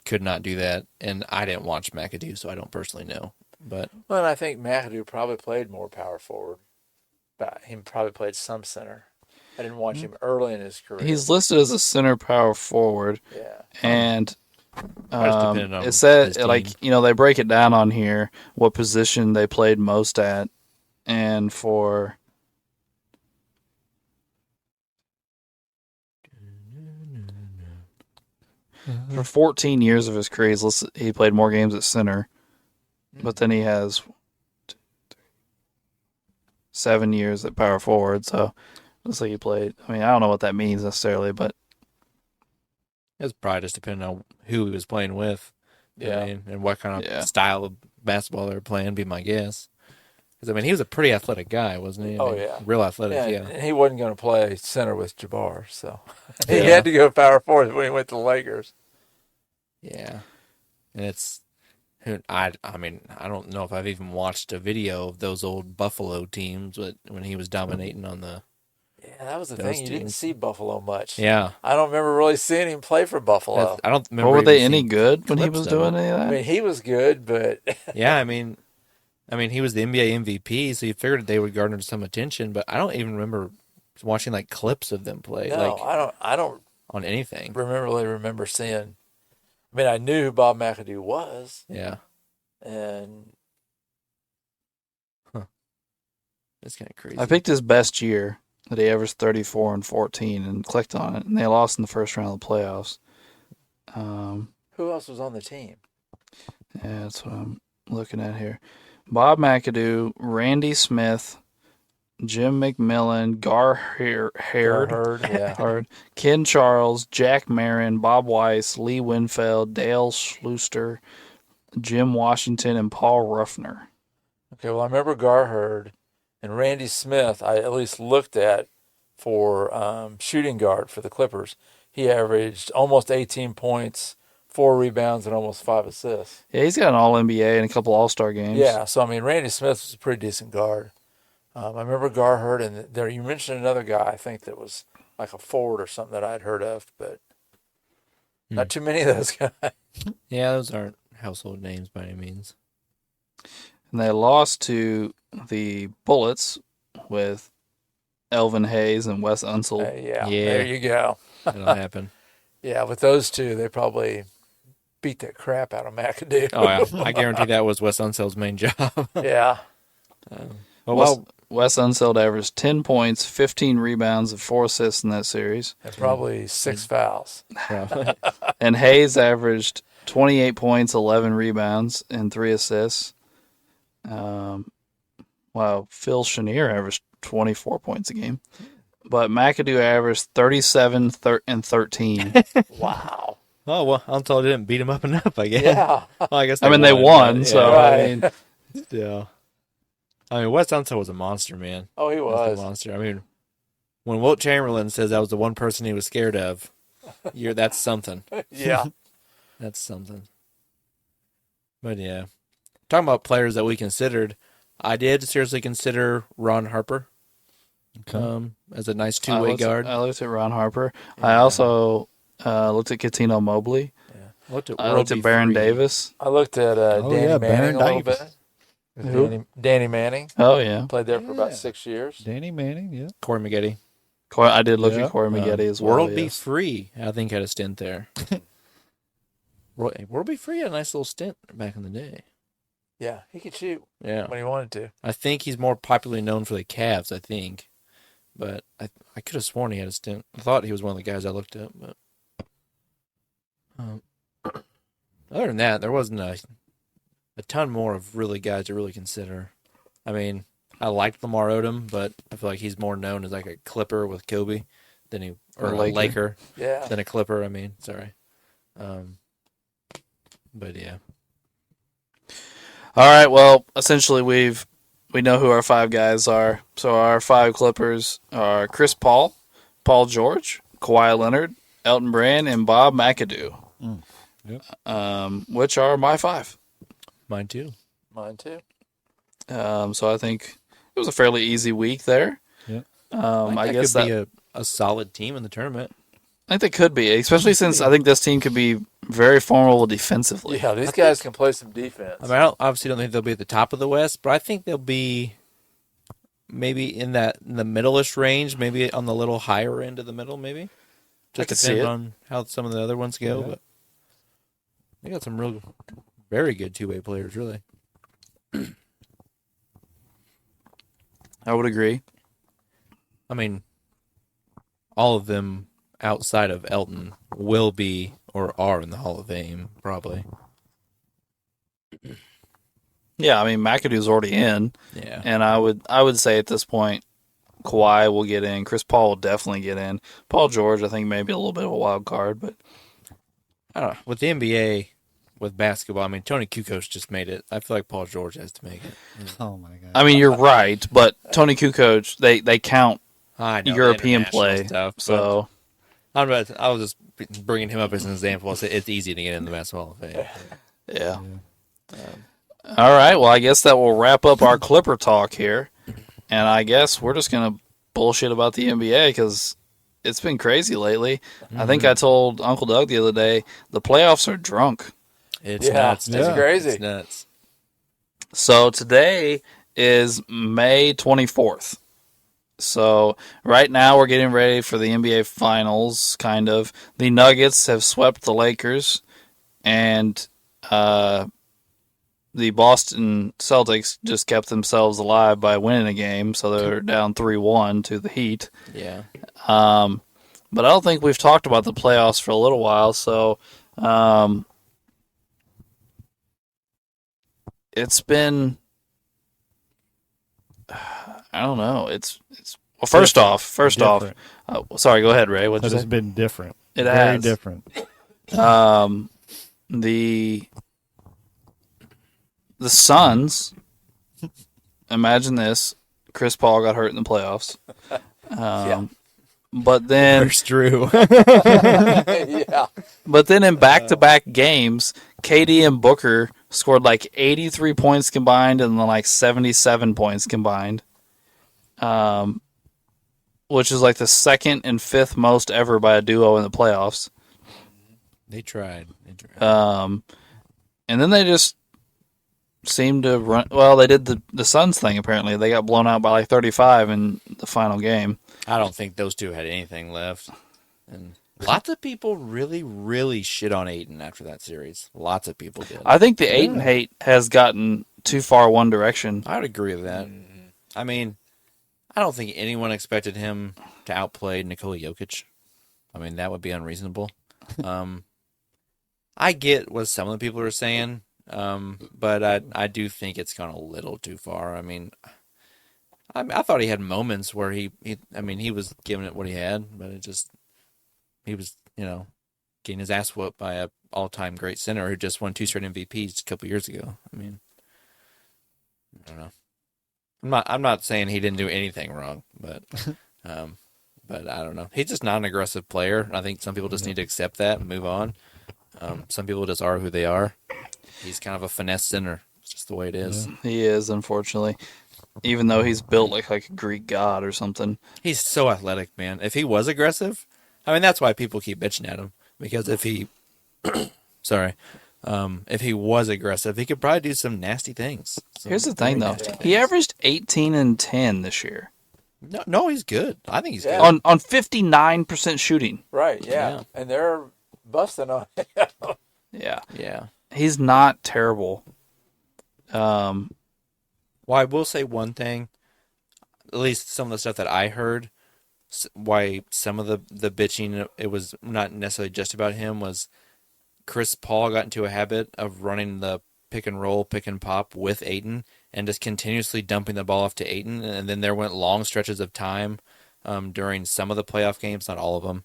Speaker 2: could not do that, and I didn't watch McAdoo, so I don't personally know. But
Speaker 3: Well, I think McAdoo probably played more power forward, but he probably played some center. I didn't watch him early in his career.
Speaker 1: He's listed as a center power forward,
Speaker 3: yeah.
Speaker 1: and
Speaker 2: I just depended on
Speaker 1: it said
Speaker 2: his team.
Speaker 1: like they break it down on here what position they played most at, and for 14 years of his career, he played more games at center, but then he has 7 years at power forward. So looks like he played. I mean, I don't know what that means necessarily, but
Speaker 2: it's probably just depending on who he was playing with.
Speaker 3: Yeah.
Speaker 2: I mean, and what kind of
Speaker 1: Yeah.
Speaker 2: style of basketball they were playing, be my guess. Because, I mean, he was a pretty athletic guy, wasn't he? I
Speaker 3: Oh,
Speaker 2: mean,
Speaker 3: yeah.
Speaker 2: Real athletic, yeah.
Speaker 3: And he wasn't going to play center with Jabbar, so he
Speaker 2: Yeah.
Speaker 3: had to go power forward when he went to the Lakers.
Speaker 2: Yeah. And I mean, I don't know if I've even watched a video of those old Buffalo teams when he was dominating on the...
Speaker 3: Yeah, that was the
Speaker 2: Those
Speaker 3: thing. You didn't
Speaker 2: teams.
Speaker 3: see Buffalo much.
Speaker 2: Yeah.
Speaker 3: I don't remember really seeing him play for Buffalo.
Speaker 2: I don't remember.
Speaker 1: were they
Speaker 2: even
Speaker 1: any
Speaker 2: seeing
Speaker 1: good when he
Speaker 2: clips
Speaker 1: was
Speaker 2: of
Speaker 1: doing
Speaker 2: it.
Speaker 1: any of that?
Speaker 3: I mean, he was good, but
Speaker 2: Yeah, I mean, he was the NBA MVP, so you figured they would garner some attention. But I don't even remember watching like clips of them play,
Speaker 3: no,
Speaker 2: like
Speaker 3: I don't
Speaker 2: on anything.
Speaker 3: really remember seeing. I mean, I knew who Bob McAdoo was,
Speaker 2: Yeah,
Speaker 3: and
Speaker 2: it's kind of crazy.
Speaker 1: I picked his best year that he averaged 34 and 14 and clicked on it, and they lost in the first round of the playoffs.
Speaker 3: who else was on the team?
Speaker 1: Yeah, that's what I'm looking at here. Bob McAdoo, Randy Smith, Jim McMillan, Gar Hurd,
Speaker 3: Heard, yeah.
Speaker 1: Hard, Ken Charles, Jack Marin, Bob Weiss, Lee Winfeld, Dale Schluster, Jim Washington, and Paul Ruffner.
Speaker 3: Okay, well, I remember Garherd and Randy Smith. I at least looked at for shooting guard for the Clippers. He averaged almost 18 points, 4 rebounds, and almost 5 assists.
Speaker 1: Yeah, he's got an All-NBA and a couple All-Star games.
Speaker 3: Yeah, so I mean, Randy Smith was a pretty decent guard. I remember Garherd, and there you mentioned another guy I think that was like a forward or something that I'd heard of, but not too many of those guys.
Speaker 2: Yeah, those aren't household names by any means.
Speaker 1: And they lost to the Bullets with Elvin Hayes and Wes Unseld.
Speaker 3: Yeah,
Speaker 2: Yeah.
Speaker 3: there you go.
Speaker 2: That'll happen.
Speaker 3: Yeah, with those two, they probably beat the crap out of McAdoo.
Speaker 2: Oh yeah, I guarantee that was Wes Unseld's main job.
Speaker 3: Yeah.
Speaker 1: Wes Unseld averaged 10 points, 15 rebounds, and 4 assists in that series.
Speaker 3: And probably 6 fouls.
Speaker 2: Probably.
Speaker 1: And Hayes averaged 28 points, 11 rebounds, and 3 assists. Wow, Phil Chenier averaged 24 points a game. But McAdoo averaged 37 and 13.
Speaker 3: Wow.
Speaker 2: Oh well, Unseld didn't beat him up enough, I guess.
Speaker 3: Yeah.
Speaker 2: Well, I guess
Speaker 1: I mean, they won,
Speaker 2: but,
Speaker 1: so,
Speaker 2: yeah.
Speaker 3: Right.
Speaker 1: I mean,
Speaker 2: Yeah. I mean, Wes Unseld was a monster, man.
Speaker 3: Oh, he
Speaker 2: He was
Speaker 3: was.
Speaker 2: a monster. I mean, when Wilt Chamberlain says that was the one person he was scared of, that's something.
Speaker 3: Yeah.
Speaker 2: That's something. But yeah, talking about players that we considered, I did seriously consider Ron Harper as a nice two-way guard.
Speaker 1: I looked at Ron Harper. I also looked at Catino Mobley.
Speaker 2: I looked at,
Speaker 1: I looked at Baron Davis.
Speaker 3: I looked at Danny
Speaker 4: yeah,
Speaker 3: Manning
Speaker 4: Baron
Speaker 3: a little
Speaker 4: Davis.
Speaker 3: bit.
Speaker 1: Who?
Speaker 3: Danny Manning.
Speaker 1: Oh, yeah.
Speaker 3: Played there for about
Speaker 4: Yeah.
Speaker 3: 6 years.
Speaker 4: Danny Manning, yeah.
Speaker 2: Corey Maggette.
Speaker 1: I did look
Speaker 4: Yeah.
Speaker 1: at Corey Maggette as well.
Speaker 2: World Be
Speaker 1: yes.
Speaker 2: Free, I think, had a stint there. World Be Free had a nice little stint back in the day.
Speaker 3: Yeah, he could shoot
Speaker 2: Yeah.
Speaker 3: when he wanted to.
Speaker 2: I think he's more popularly known for the Cavs, I think. But I could have sworn he had a stint. I thought he was one of the guys I looked at. But other than that, there wasn't a ton more of really guys to really consider. I mean, I liked Lamar Odom, but I feel like he's more known as like a Clipper with Kobe than or
Speaker 1: A
Speaker 2: a
Speaker 1: Laker.
Speaker 2: Laker
Speaker 3: Yeah.
Speaker 2: than a Clipper. I mean, sorry. But yeah.
Speaker 1: All right. Well, essentially, we know who our 5 guys are. So our 5 Clippers are Chris Paul, Paul George, Kawhi Leonard, Elton Brand, and Bob McAdoo. which are my 5.
Speaker 2: Mine too.
Speaker 3: Mine too.
Speaker 1: So I think it was a fairly easy week there.
Speaker 4: Yep.
Speaker 1: I guess
Speaker 2: could
Speaker 1: that
Speaker 2: be a solid team in the tournament.
Speaker 1: I think they could be, especially since I think this team could be very formidable defensively.
Speaker 3: Yeah, these guys can play some defense.
Speaker 2: I mean, obviously don't think they'll be at the top of the West, but I think they'll be maybe in the middle-ish range, maybe on the little higher end of the middle, maybe.
Speaker 1: I could see it.
Speaker 2: On how some of the other ones go, but they got some real, very good two-way players, really.
Speaker 1: I would agree.
Speaker 2: I mean, all of them outside of Elton will be or are in the Hall of Fame, probably.
Speaker 1: Yeah, I mean McAdoo's already in,
Speaker 2: Yeah.
Speaker 1: and I would say at this point, Kawhi will get in. Chris Paul will definitely get in. Paul George, I think, maybe a little bit of a wild card, but
Speaker 2: I don't know. With the NBA, with basketball, I mean, Tony Kukoc just made it. I feel like Paul George has to make it.
Speaker 4: Oh my god.
Speaker 1: I mean you're right. But Tony Kukoc, they count
Speaker 2: I know,
Speaker 1: European
Speaker 2: international
Speaker 1: play,
Speaker 2: stuff, but
Speaker 1: so
Speaker 2: I was just bringing him up as an example. It's easy to get in the Basketball Hall of Fame.
Speaker 1: yeah. All right. Well, I guess that will wrap up our Clipper talk here, and I guess we're just gonna bullshit about the NBA because it's been crazy lately. I think I told Uncle Doug the other day the playoffs are drunk.
Speaker 2: It's
Speaker 3: Yeah,
Speaker 2: nuts.
Speaker 3: it's
Speaker 2: dude.
Speaker 3: crazy.
Speaker 2: It's nuts.
Speaker 1: So today is May 24th. So right now we're getting ready for the NBA Finals, kind of. The Nuggets have swept the Lakers, and the Boston Celtics just kept themselves alive by winning a game, so they're down 3-1 to the Heat.
Speaker 2: Yeah.
Speaker 1: But I don't think we've talked about the playoffs for a little while, so it's been, I don't know. It's well. First off,
Speaker 4: Different.
Speaker 1: sorry. Go ahead, Ray. What'd
Speaker 4: That
Speaker 1: you
Speaker 4: has
Speaker 1: say?
Speaker 4: been different.
Speaker 1: It
Speaker 4: Very
Speaker 1: has.
Speaker 4: different.
Speaker 1: The Suns. Imagine this: Chris Paul got hurt in the playoffs. But then,
Speaker 2: It's true.
Speaker 3: Yeah.
Speaker 1: but then in back-to-back games, KD and Booker scored like 83 points combined and then like 77 points combined, which is like the second and fifth most ever by a duo in the playoffs.
Speaker 2: They tried.
Speaker 1: And then they just seemed to run. Well, they did the Suns thing apparently. They got blown out by like 35 in the final game.
Speaker 2: I don't think those two had anything left. And lots of people really, really shit on Ayton after that series. Lots of people did.
Speaker 1: I think the Ayton hate has gotten too far one direction.
Speaker 2: I would agree with that. I mean, I don't think anyone expected him to outplay Nikola Jokic. I mean, that would be unreasonable. I get what some of the people are saying, but I do think it's gone a little too far. I mean, I thought he had moments where he was giving it what he had, but he was, getting his ass whooped by a all-time great center who just won 2 straight MVPs a couple years ago. I mean, I don't know. I'm not saying he didn't do anything wrong, but I don't know. He's just not an aggressive player. I think some people just need to accept that and move on. Some people just are who they are. He's kind of a finesse center. It's just the way it is.
Speaker 1: He is, unfortunately. Even though he's built like a Greek god or something.
Speaker 2: He's so athletic, man. If he was aggressive, I mean, that's why people keep bitching at him. Because if he, if he was aggressive, he could probably do some nasty things.
Speaker 1: Here's the thing, though. He averaged 18 and 10 this year.
Speaker 2: No, he's good. I think he's
Speaker 3: Yeah.
Speaker 2: good.
Speaker 1: On 59% shooting.
Speaker 3: Right. Yeah.
Speaker 2: Yeah.
Speaker 3: And they're busting on it.
Speaker 1: Yeah.
Speaker 2: Yeah.
Speaker 1: He's not terrible.
Speaker 2: Well, I will say one thing. At least some of the stuff that I heard, why some of the bitching, it was not necessarily just about him, was Chris Paul got into a habit of running the pick and roll, pick and pop with Ayton and just continuously dumping the ball off to Ayton. And then there went long stretches of time during some of the playoff games, not all of them,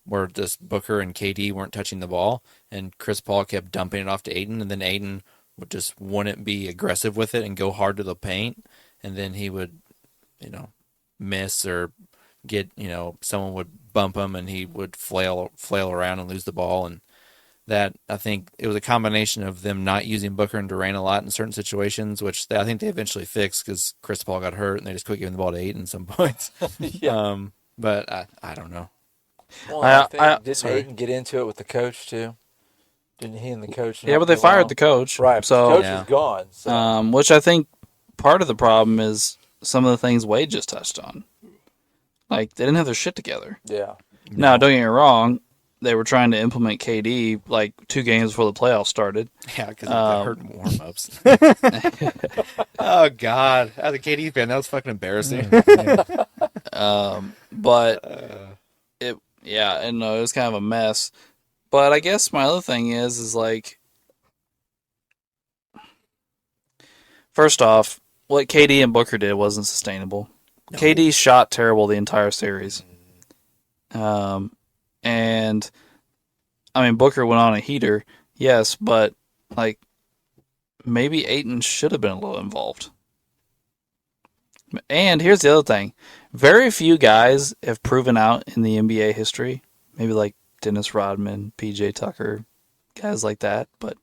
Speaker 2: where just Booker and KD weren't touching the ball. And Chris Paul kept dumping it off to Ayton. And then Ayton wouldn't be aggressive with it and go hard to the paint. And then he would, miss or get, someone would bump him and he would flail around and lose the ball. And that I think it was a combination of them not using Booker and Durant a lot in certain situations, which I think they eventually fixed because Chris Paul got hurt and they just quit giving the ball to Ayton some points. But I don't know.
Speaker 3: Well, I think, didn't Ayton get into it with the coach too? Didn't he and the coach?
Speaker 1: Yeah, but they fired the coach.
Speaker 3: Right.
Speaker 1: So
Speaker 3: the coach is gone. So.
Speaker 1: Which I think part of the problem is some of the things Wade just touched on. Like, they didn't have their shit together.
Speaker 3: Yeah.
Speaker 1: Now, don't get me wrong. They were trying to implement KD like 2 games before the playoffs started.
Speaker 2: Yeah, because he got hurt in warm-ups. Oh, God. As a KD fan, that was fucking embarrassing.
Speaker 1: But, it was kind of a mess. But I guess my other thing is like, first off, what KD and Booker did wasn't sustainable. No. KD shot terrible the entire series. And, I mean, Booker went on a heater, yes, but, like, maybe Ayton should have been a little involved. And here's the other thing. Very few guys have proven out in the NBA history, maybe like Dennis Rodman, PJ Tucker, guys like that, but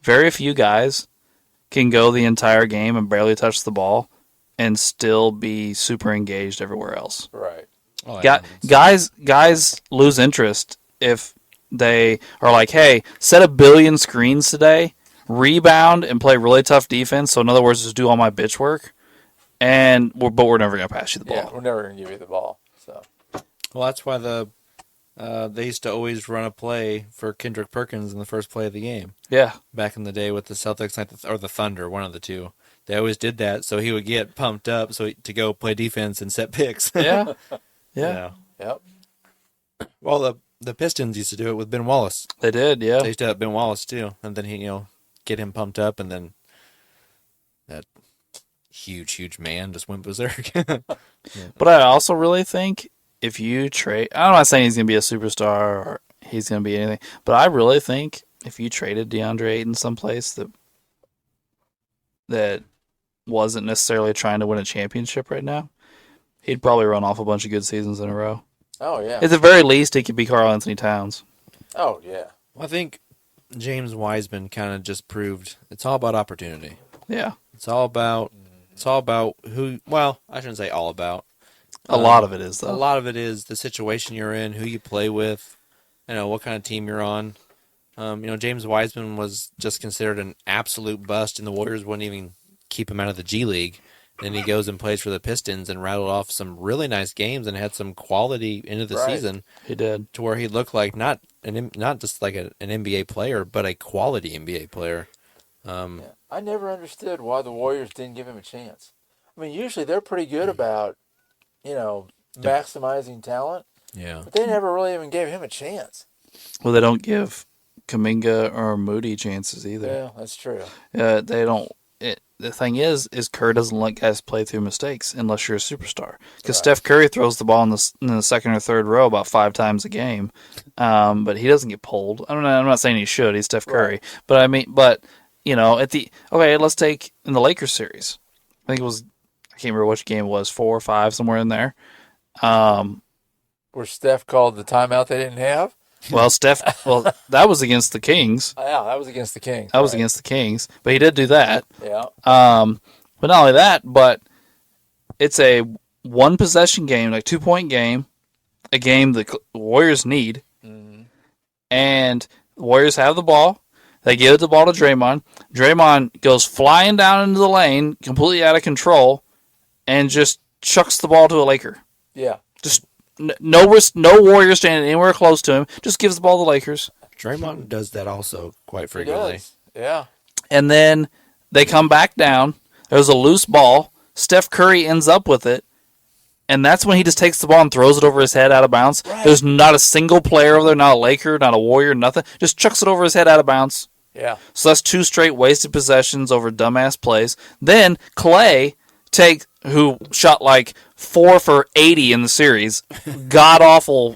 Speaker 1: very few guys can go the entire game and barely touch the ball and still be super engaged everywhere else.
Speaker 3: Right.
Speaker 2: Oh,
Speaker 1: Guys lose interest if they are like, hey, set 1 billion screens today, rebound, and play really tough defense. So in other words, just do all my bitch work, but we're never gonna pass you the ball.
Speaker 3: Yeah, we're never gonna give you the ball. So,
Speaker 2: well, that's why they used to always run a play for Kendrick Perkins in the first play of the game.
Speaker 1: Yeah,
Speaker 2: back in the day with the Celtics or the Thunder, one of the two. They always did that, so he would get pumped up to go play defense and set picks.
Speaker 1: Yeah.
Speaker 2: Yeah.
Speaker 3: Yep.
Speaker 2: Well, the Pistons used to do it with Ben Wallace.
Speaker 1: They did, yeah.
Speaker 2: They used to have Ben Wallace too, and then he, get him pumped up, and then that huge man just went berserk. Yeah.
Speaker 1: But I also really think if you trade, I'm not saying he's going to be a superstar or he's going to be anything, but I really think if you traded DeAndre Ayton someplace that wasn't necessarily trying to win a championship right now, he'd probably run off a bunch of good seasons in a row.
Speaker 3: Oh, yeah.
Speaker 1: At the very least, he could be Karl Anthony Towns.
Speaker 3: Oh, yeah.
Speaker 2: Well, I think James Wiseman kind of just proved it's all about opportunity.
Speaker 1: Yeah.
Speaker 2: It's all about who, well, I shouldn't say all about.
Speaker 1: A lot of it is, though.
Speaker 2: A lot of it is the situation you're in, who you play with, what kind of team you're on. James Wiseman was just considered an absolute bust, and the Warriors wouldn't even keep him out of the G League. And he goes and plays for the Pistons and rattled off some really nice games and had some quality into the season.
Speaker 1: He did.
Speaker 2: To where he looked like not just like an NBA player, but a quality NBA player.
Speaker 3: I never understood why the Warriors didn't give him a chance. I mean, usually they're pretty good about, maximizing talent.
Speaker 2: Yeah.
Speaker 3: But they never really even gave him a chance.
Speaker 1: Well, they don't give Kuminga or Moody chances either.
Speaker 3: Yeah, that's true.
Speaker 1: They don't. The thing is Kerr doesn't let guys play through mistakes unless you're a superstar. Because Steph Curry throws the ball in the second or third row about 5 times a game, but he doesn't get pulled. I'm not saying he should. He's Steph Curry,
Speaker 3: right.
Speaker 1: But let's take in the Lakers series. I think it was, I can't remember which game it was, 4 or 5, somewhere in there.
Speaker 3: Where Steph called the timeout they didn't have.
Speaker 1: Well, that was against the Kings.
Speaker 3: Yeah, that was against the Kings.
Speaker 1: That was against the Kings, but he did do that.
Speaker 3: Yeah.
Speaker 1: But not only that, but it's a 1-possession game, like 2-point game, a game the Warriors need, and the Warriors have the ball. They give the ball to Draymond. Draymond goes flying down into the lane, completely out of control, and just chucks the ball to a Laker.
Speaker 3: Yeah.
Speaker 1: Just no Warrior standing anywhere close to him. Just gives the ball to the Lakers.
Speaker 2: Draymond does that also quite frequently.
Speaker 3: He does. Yeah.
Speaker 1: And then they come back down. There's a loose ball. Steph Curry ends up with it. And that's when he just takes the ball and throws it over his head out of bounds.
Speaker 3: Right.
Speaker 1: There's not a single player over there, not a Laker, not a Warrior, nothing. Just chucks it over his head out of bounds.
Speaker 3: Yeah. So
Speaker 1: that's 2 straight wasted possessions over dumbass plays. Then Clay who shot like 4 for 80 in the series. God awful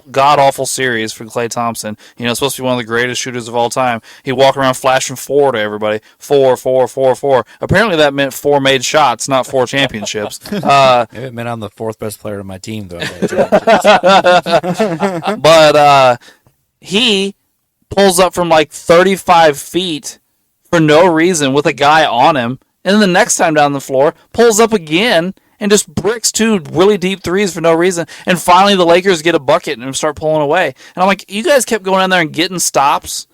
Speaker 1: series for Klay Thompson. Supposed to be one of the greatest shooters of all time. He walked around flashing 4 to everybody. 4, 4, 4, 4. Apparently that meant 4 made shots, not 4 championships.
Speaker 2: It meant I'm the 4th best player on my team, though.
Speaker 1: But he pulls up from like 35 feet for no reason with a guy on him, and then the next time down the floor, pulls up again and just bricks 2 really deep threes for no reason. And finally, the Lakers get a bucket and start pulling away. And I'm like, you guys kept going down there and getting stops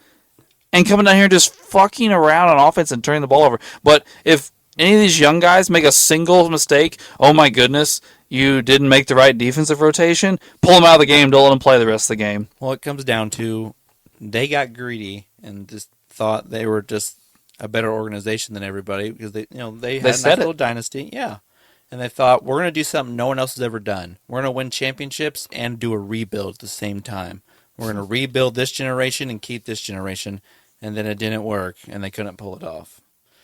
Speaker 1: and coming down here and just fucking around on offense and turning the ball over. But if any of these young guys make a single mistake, oh my goodness, you didn't make the right defensive rotation, pull them out of the game, don't let them play the rest of the game.
Speaker 2: Well, it comes down to they got greedy and just thought they were just a better organization than everybody because they had a nice little dynasty. Yeah. And they thought, we're going to do something no one else has ever done. We're going to win championships and do a rebuild at the same time. We're going to rebuild this generation and keep this generation. And then it didn't work, and they couldn't pull it off.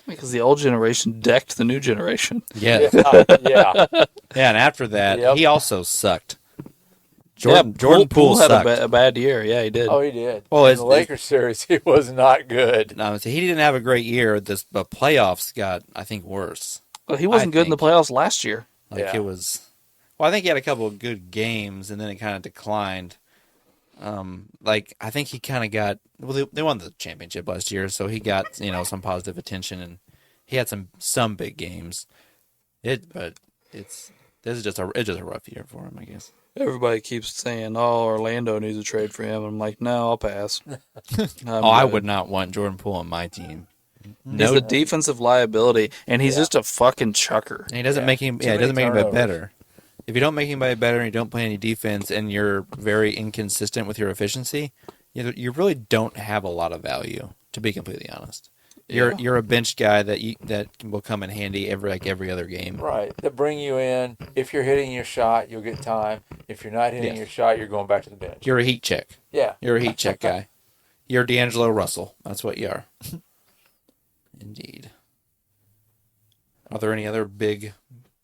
Speaker 1: Because the old generation decked the new generation.
Speaker 2: Yeah.
Speaker 3: Yeah.
Speaker 2: Yeah, and after that,
Speaker 3: Yep.
Speaker 2: he also sucked.
Speaker 1: Jordan
Speaker 2: Poole
Speaker 1: had
Speaker 2: sucked.
Speaker 1: a bad year. Yeah, he did.
Speaker 3: Oh, he did.
Speaker 2: Well,
Speaker 3: In the Lakers series, he was not good.
Speaker 2: No, he didn't have a great year. The playoffs got, I think, worse.
Speaker 1: Well, he wasn't good in the playoffs last year.
Speaker 2: It was. Well, I think he had a couple of good games, and then it kind of declined. I think he kind of got. Well, they won the championship last year, so he got some positive attention, and he had some big games. This is just a rough year for him, I guess.
Speaker 1: Everybody keeps saying, "Oh, Orlando needs a trade for him." I'm like, no, I'll pass.
Speaker 2: I would not want Jordan Poole on my team.
Speaker 1: He's a defensive liability, and he's just a fucking chucker.
Speaker 2: And he doesn't make him. Yeah, it doesn't make anybody better. If you don't make anybody better and you don't play any defense and you're very inconsistent with your efficiency, you really don't have a lot of value. To be completely honest, you're a bench guy that will come in handy every other game.
Speaker 3: Right. They bring you in. If you're hitting your shot, you'll get time. If you're not hitting your shot, you're going back to the bench.
Speaker 2: You're a heat check.
Speaker 3: Yeah.
Speaker 2: You're a heat check guy. You're D'Angelo Russell. That's what you are. Indeed. Are there any other big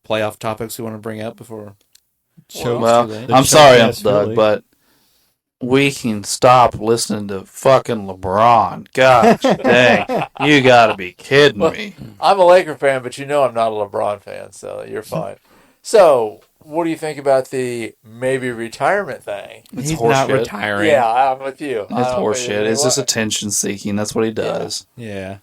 Speaker 2: playoff topics we want to bring up before?
Speaker 1: Well, I'm sorry, Doug, but we can stop listening to fucking LeBron. Gosh dang, you gotta be kidding me.
Speaker 3: I'm a Laker fan, but I'm not a LeBron fan, so you're fine. So, what do you think about the maybe retirement thing?
Speaker 2: He's not retiring.
Speaker 3: Yeah, I'm with you.
Speaker 1: It's horseshit. It's just attention seeking. That's what he does.
Speaker 2: Yeah.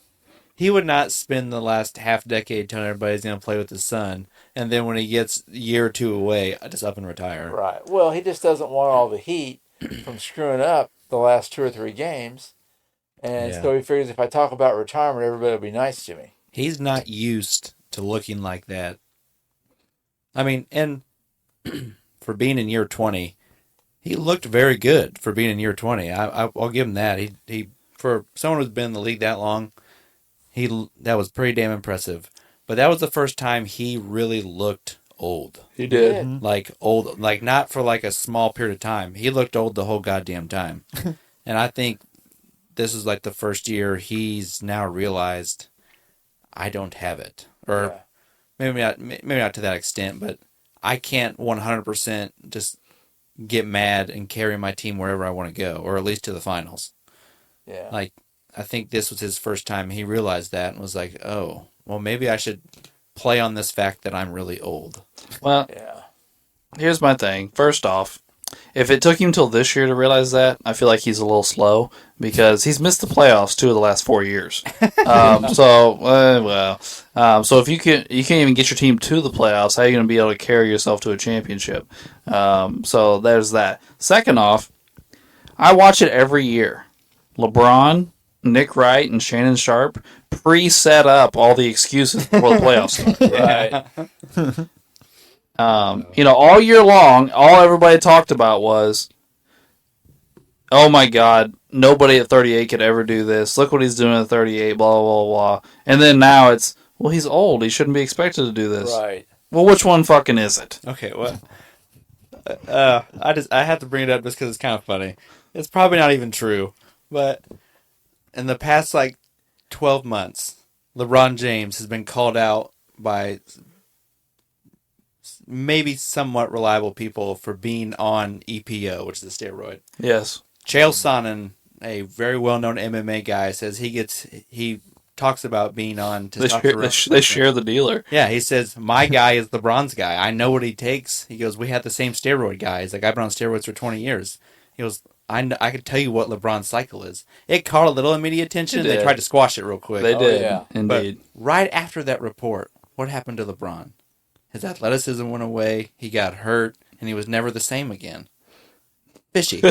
Speaker 2: He would not spend the last half decade telling everybody he's going to play with his son, and then when he gets a year or two away, just up and retire.
Speaker 3: Right. Well, he just doesn't want all the heat from screwing up the last 2 or 3 games, and so he figures if I talk about retirement, everybody will be nice to me.
Speaker 2: He's not used to looking like that. I mean, and for being in year 20, he looked very good for being in year 20. I'll give him that. He for someone who's been in the league that long, that was pretty damn impressive. But that was the first time he really looked old.
Speaker 1: He did.
Speaker 2: Like old, like not for like a small period of time. He looked old the whole goddamn time. And I think this is like the first year he's now realized I don't have it. Or maybe not to that extent, but I can't 100% just get mad and carry my team wherever I want to go, or at least to the finals.
Speaker 3: Yeah.
Speaker 2: Like, I think this was his first time he realized that and was like, oh, well, maybe I should play on this fact that I'm really old.
Speaker 1: Well, here's my thing. First off, if it took him till this year to realize that, I feel like he's a little slow because he's missed the playoffs 2 of the last 4 years. So if you can't even get your team to the playoffs, how are you going to be able to carry yourself to a championship? So there's that. Second off, I watch it every year. LeBron, Nick Wright, and Shannon Sharp pre-set up all the excuses before the playoffs start.
Speaker 3: Right.
Speaker 1: All year long, all everybody talked about was, oh my God, nobody at 38 could ever do this. Look what he's doing at 38, blah, blah, blah. And then now it's, well, he's old. He shouldn't be expected to do this.
Speaker 3: Right.
Speaker 1: Well, which one fucking is it?
Speaker 2: Okay, well, I have to bring it up just because it's kind of funny. It's probably not even true, but in the past 12 months, LeBron James has been called out by maybe somewhat reliable people for being on EPO, which is a steroid.
Speaker 1: Yes.
Speaker 2: Chael Sonnen, a very well-known MMA guy, says he talks about being on testosterone.
Speaker 1: They share the dealer.
Speaker 2: Yeah, he says, my guy is LeBron's guy. I know what he takes. He goes, we had the same steroid guy. He's like, I've been on steroids for 20 years. He goes, I could tell you what LeBron's cycle is. It caught a little media attention.
Speaker 1: It
Speaker 2: They
Speaker 1: did.
Speaker 2: tried to squash it real quick.
Speaker 1: They did,
Speaker 3: yeah.
Speaker 1: indeed.
Speaker 2: But right after that report, what happened to LeBron? His athleticism went away. He got hurt, and he was never the same again. Fishy.
Speaker 1: I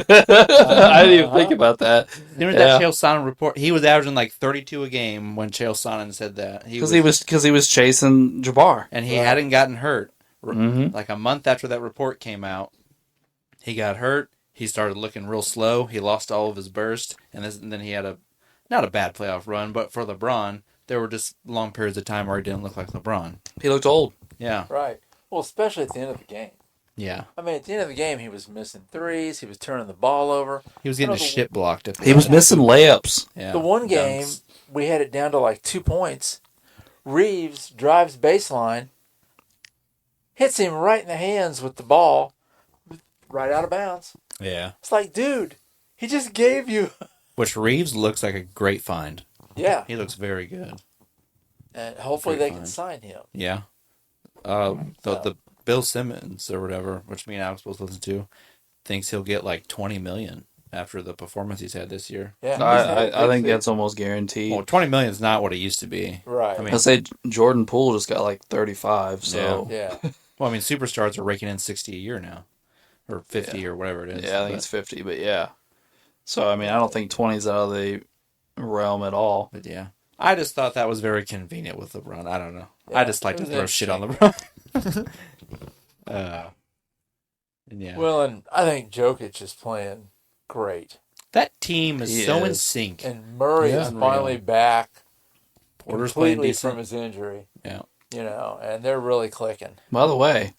Speaker 1: didn't even think about that.
Speaker 2: There was that Chael Sonnen report. He was averaging like 32 a game when Chael Sonnen said that.
Speaker 1: Because he was chasing Jabbar.
Speaker 2: And he hadn't gotten hurt.
Speaker 1: Mhm.
Speaker 2: Like a month after that report came out, he got hurt. He started looking real slow. He lost all of his burst, and then he had not a bad playoff run, but for LeBron, there were just long periods of time where he didn't look like LeBron.
Speaker 1: He looked old.
Speaker 2: Yeah.
Speaker 3: Right. Well, especially at the end of the game.
Speaker 2: Yeah.
Speaker 3: I mean, at the end of the game, he was missing threes. He was turning the ball over.
Speaker 2: He was getting his shit blocked.
Speaker 1: He was missing layups.
Speaker 2: Yeah.
Speaker 3: The one game,
Speaker 2: Dunks.
Speaker 3: we had it down to like 2 points. Reeves drives baseline, hits him right in the hands with the ball, right out of bounds.
Speaker 2: Yeah.
Speaker 3: It's like, dude, he just gave you.
Speaker 2: Which Reeves looks like a great find.
Speaker 3: Yeah.
Speaker 2: He looks very good.
Speaker 3: And hopefully
Speaker 2: Great
Speaker 3: they can
Speaker 2: find.
Speaker 3: sign him.
Speaker 2: Yeah. The Bill Simmons or whatever, which me and Alex both listen to, thinks he'll get like $20 million after the performance he's had this year.
Speaker 3: Yeah.
Speaker 1: I think that's almost guaranteed.
Speaker 2: Well, $20 million is not what it used to be.
Speaker 3: Right.
Speaker 2: I mean,
Speaker 1: I say Jordan Poole just got like 35. So
Speaker 3: Yeah.
Speaker 2: well, I mean, superstars are raking in 60 a year now, or 50 or whatever it is.
Speaker 1: yeah, I think it's 50. But yeah. So I mean, I don't think 20 is out of the realm at all.
Speaker 2: But yeah, I just thought that was very convenient with LeBron. I don't know.
Speaker 3: Yeah,
Speaker 2: I just like
Speaker 3: it
Speaker 2: to
Speaker 3: was
Speaker 2: throw shit on
Speaker 3: interesting.
Speaker 2: LeBron. Yeah.
Speaker 3: Well, and I think Jokic is playing great.
Speaker 2: That team is
Speaker 1: He
Speaker 2: so in
Speaker 1: is.
Speaker 2: sync.
Speaker 3: And Murray
Speaker 2: Yeah.
Speaker 3: is finally back
Speaker 2: Porter's playing
Speaker 3: completely
Speaker 2: decent.
Speaker 3: from his injury.
Speaker 2: Yeah.
Speaker 3: You know, and they're really clicking.
Speaker 1: By the way,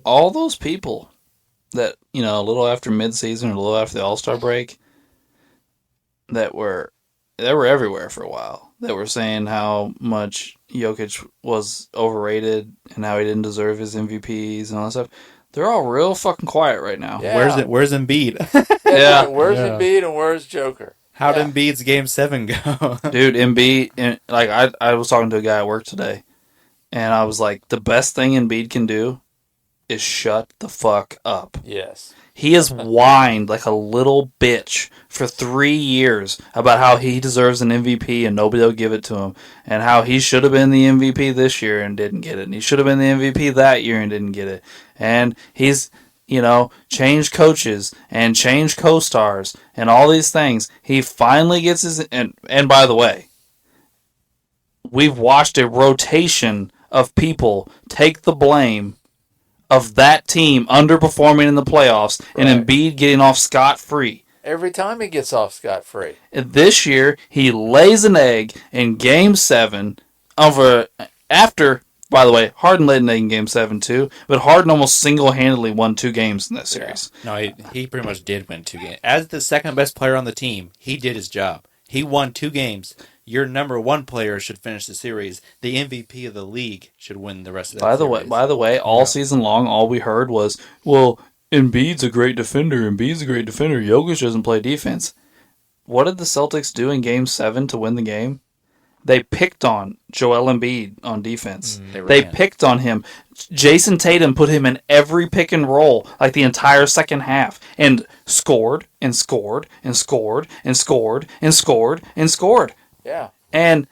Speaker 1: all those people that, a little after midseason or a little after the All-Star break that were everywhere for a while. That were saying how much Jokic was overrated and how he didn't deserve his MVPs and all that stuff. They're all real fucking quiet right now.
Speaker 3: Yeah.
Speaker 2: Where's Embiid?
Speaker 1: Yeah.
Speaker 3: Where's
Speaker 4: Yeah.
Speaker 3: Embiid and where's Joker?
Speaker 2: How'd
Speaker 3: Yeah.
Speaker 2: Embiid's Game 7 go?
Speaker 1: Dude, Embiid, I was talking to a guy at work today, and I was like, the best thing Embiid can do is shut the fuck up.
Speaker 3: Yes.
Speaker 1: He has whined like a little bitch for 3 years about how he deserves an MVP and nobody will give it to him, and how he should have been the MVP this year and didn't get it, and he should have been the MVP that year and didn't get it. And he's, changed coaches and changed co-stars and all these things. He finally gets his... And by the way, we've watched a rotation of people take the blame of that team underperforming in the playoffs and
Speaker 3: Right.
Speaker 1: Embiid getting off scot-free.
Speaker 3: Every time he gets off scot-free.
Speaker 1: And this year, he lays an egg in Game 7 after, by the way, Harden laid an egg in Game 7 too, but Harden almost single-handedly won 2 games in that series.
Speaker 2: No, he pretty much did win 2 games. As the second best player on the team, he did his job. He won 2 games. Your number 1 player should finish the series. The MVP of the league should win the rest of that series.
Speaker 1: By the way, all season long, all we heard was, well, Embiid's a great defender. Jokic doesn't play defense. What did the Celtics do in Game 7 to win the game? They picked on Joel Embiid on defense. They
Speaker 2: ran.
Speaker 1: picked on him. Jason Tatum put him in every pick and roll like the entire second half and scored and scored and scored and scored and scored and scored.
Speaker 3: Yeah.
Speaker 1: And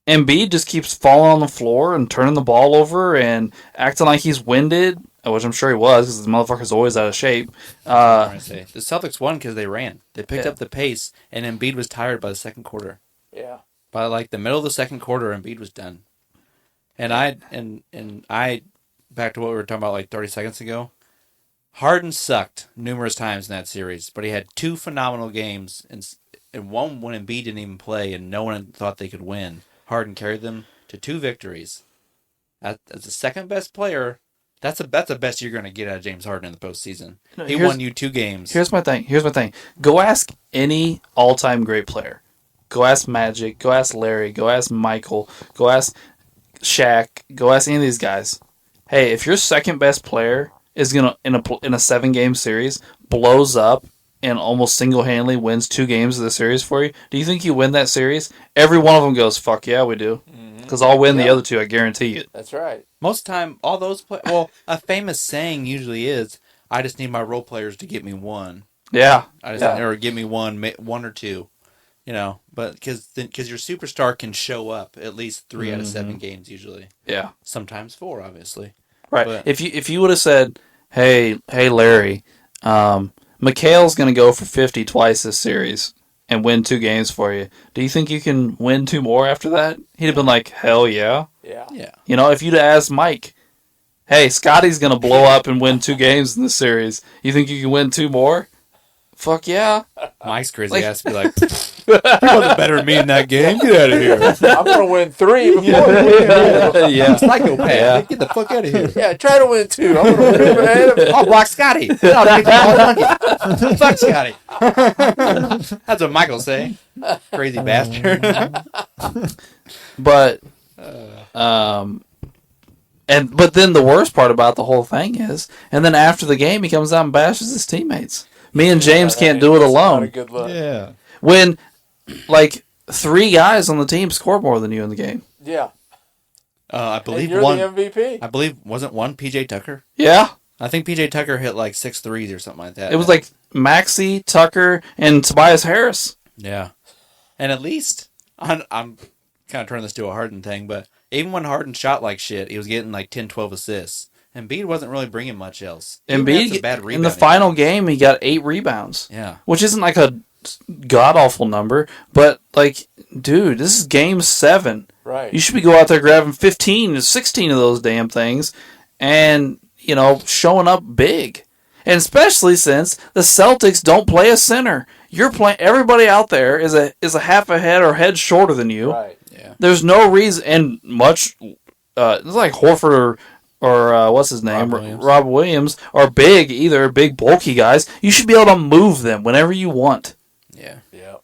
Speaker 1: Embiid just keeps falling on the floor and turning the ball over and acting like he's winded, which I'm sure he was because the motherfucker's always out of shape.
Speaker 2: The Celtics won because they ran. They picked
Speaker 1: Yeah.
Speaker 2: up the pace, and Embiid was tired by the second quarter.
Speaker 3: Yeah.
Speaker 2: By like the middle of the second quarter, Embiid was done. And I back to what we were talking about like 30 seconds ago. Harden sucked numerous times in that series, but he had 2 phenomenal games, and one when Embiid didn't even play, and no one thought they could win. Harden carried them to 2 victories. As the second best player, that's the best you're going to get out of James Harden in the postseason.
Speaker 1: No,
Speaker 2: He
Speaker 1: here's-
Speaker 2: won you 2 games.
Speaker 1: Here's my thing. Go ask any all-time great player. Go ask Magic. Go ask Larry. Go ask Michael. Go ask Shaq. Go ask any of these guys. Hey, if your second best player is gonna in a 7-game series blows up and almost single-handedly wins 2 games of the series for you, do you think you win that series? Every one of them goes, "Fuck yeah, we do," because I'll win the
Speaker 3: Yeah.
Speaker 1: other 2. I guarantee it.
Speaker 3: That's right.
Speaker 2: Most of the time, all those well, a famous saying usually is, "I just need my role players to get me one."
Speaker 1: Yeah.
Speaker 2: Or give me one or two, but because your superstar can show up at least 3 out of 7 games usually.
Speaker 1: Yeah.
Speaker 2: Sometimes 4, obviously.
Speaker 1: Right.
Speaker 2: But,
Speaker 1: If you would have said, "Hey, Larry, Mikhail's going to go for 50 twice this series and win 2 games for you. Do you think you can win 2 more after that?" He'd have been like, "Hell yeah."
Speaker 3: Yeah.
Speaker 2: yeah.
Speaker 1: If you'd have asked Mike, "Hey, Scotty's going to blow up and win 2 games in this series. You think you can win 2 more?" Fuck yeah.
Speaker 2: Mike's crazy
Speaker 1: Like-
Speaker 2: ass be like, he wasn't better than me in that game. Get out of here.
Speaker 3: I'm going to win 3 before you win.
Speaker 1: Yeah.
Speaker 2: Psychopath.
Speaker 1: Yeah.
Speaker 2: Get the fuck out of here.
Speaker 3: Yeah, try to win 2. I'm going to win ahead of you.
Speaker 2: I'll block Scotty. I'll kick the ball. Fuck Scotty. That's what Michael's saying. Crazy bastard.
Speaker 1: But but then the worst part about the whole thing is, and then after the game he comes out and bashes his teammates. Me and James can't do it
Speaker 3: That's not a
Speaker 1: alone.
Speaker 3: good look.
Speaker 4: Yeah.
Speaker 1: When 3 guys on the team score more than you in the game.
Speaker 3: Yeah.
Speaker 2: I
Speaker 3: And
Speaker 2: believe
Speaker 3: you're
Speaker 2: one.
Speaker 3: the MVP.
Speaker 2: I believe wasn't one PJ Tucker.
Speaker 1: Yeah.
Speaker 2: I think PJ Tucker hit like 6 threes or something like that.
Speaker 1: It was like Maxey, Tucker, and Tobias Harris.
Speaker 2: Yeah. And at least I'm kind of turning this to a Harden thing, but even when Harden shot like shit, he was getting like 10, 12 assists. Embiid wasn't really bringing much else. He even had some bad
Speaker 1: Embiid, in the
Speaker 2: rebounding.
Speaker 1: final game, he got 8 rebounds.
Speaker 2: Yeah.
Speaker 1: Which isn't like a god-awful number, but, like, dude, this is game 7.
Speaker 3: Right.
Speaker 1: You should be going out there grabbing 15 to 16 of those damn things and, showing up big. And especially since the Celtics don't play a center. You're playing, everybody out there is a half a head or head shorter than you.
Speaker 3: Right.
Speaker 2: Yeah.
Speaker 1: There's no reason, and much, it's like Horford or what's his name? Rob Williams are big, either big bulky guys. You should be able to move them whenever you want.
Speaker 2: Yeah.
Speaker 3: Yeah.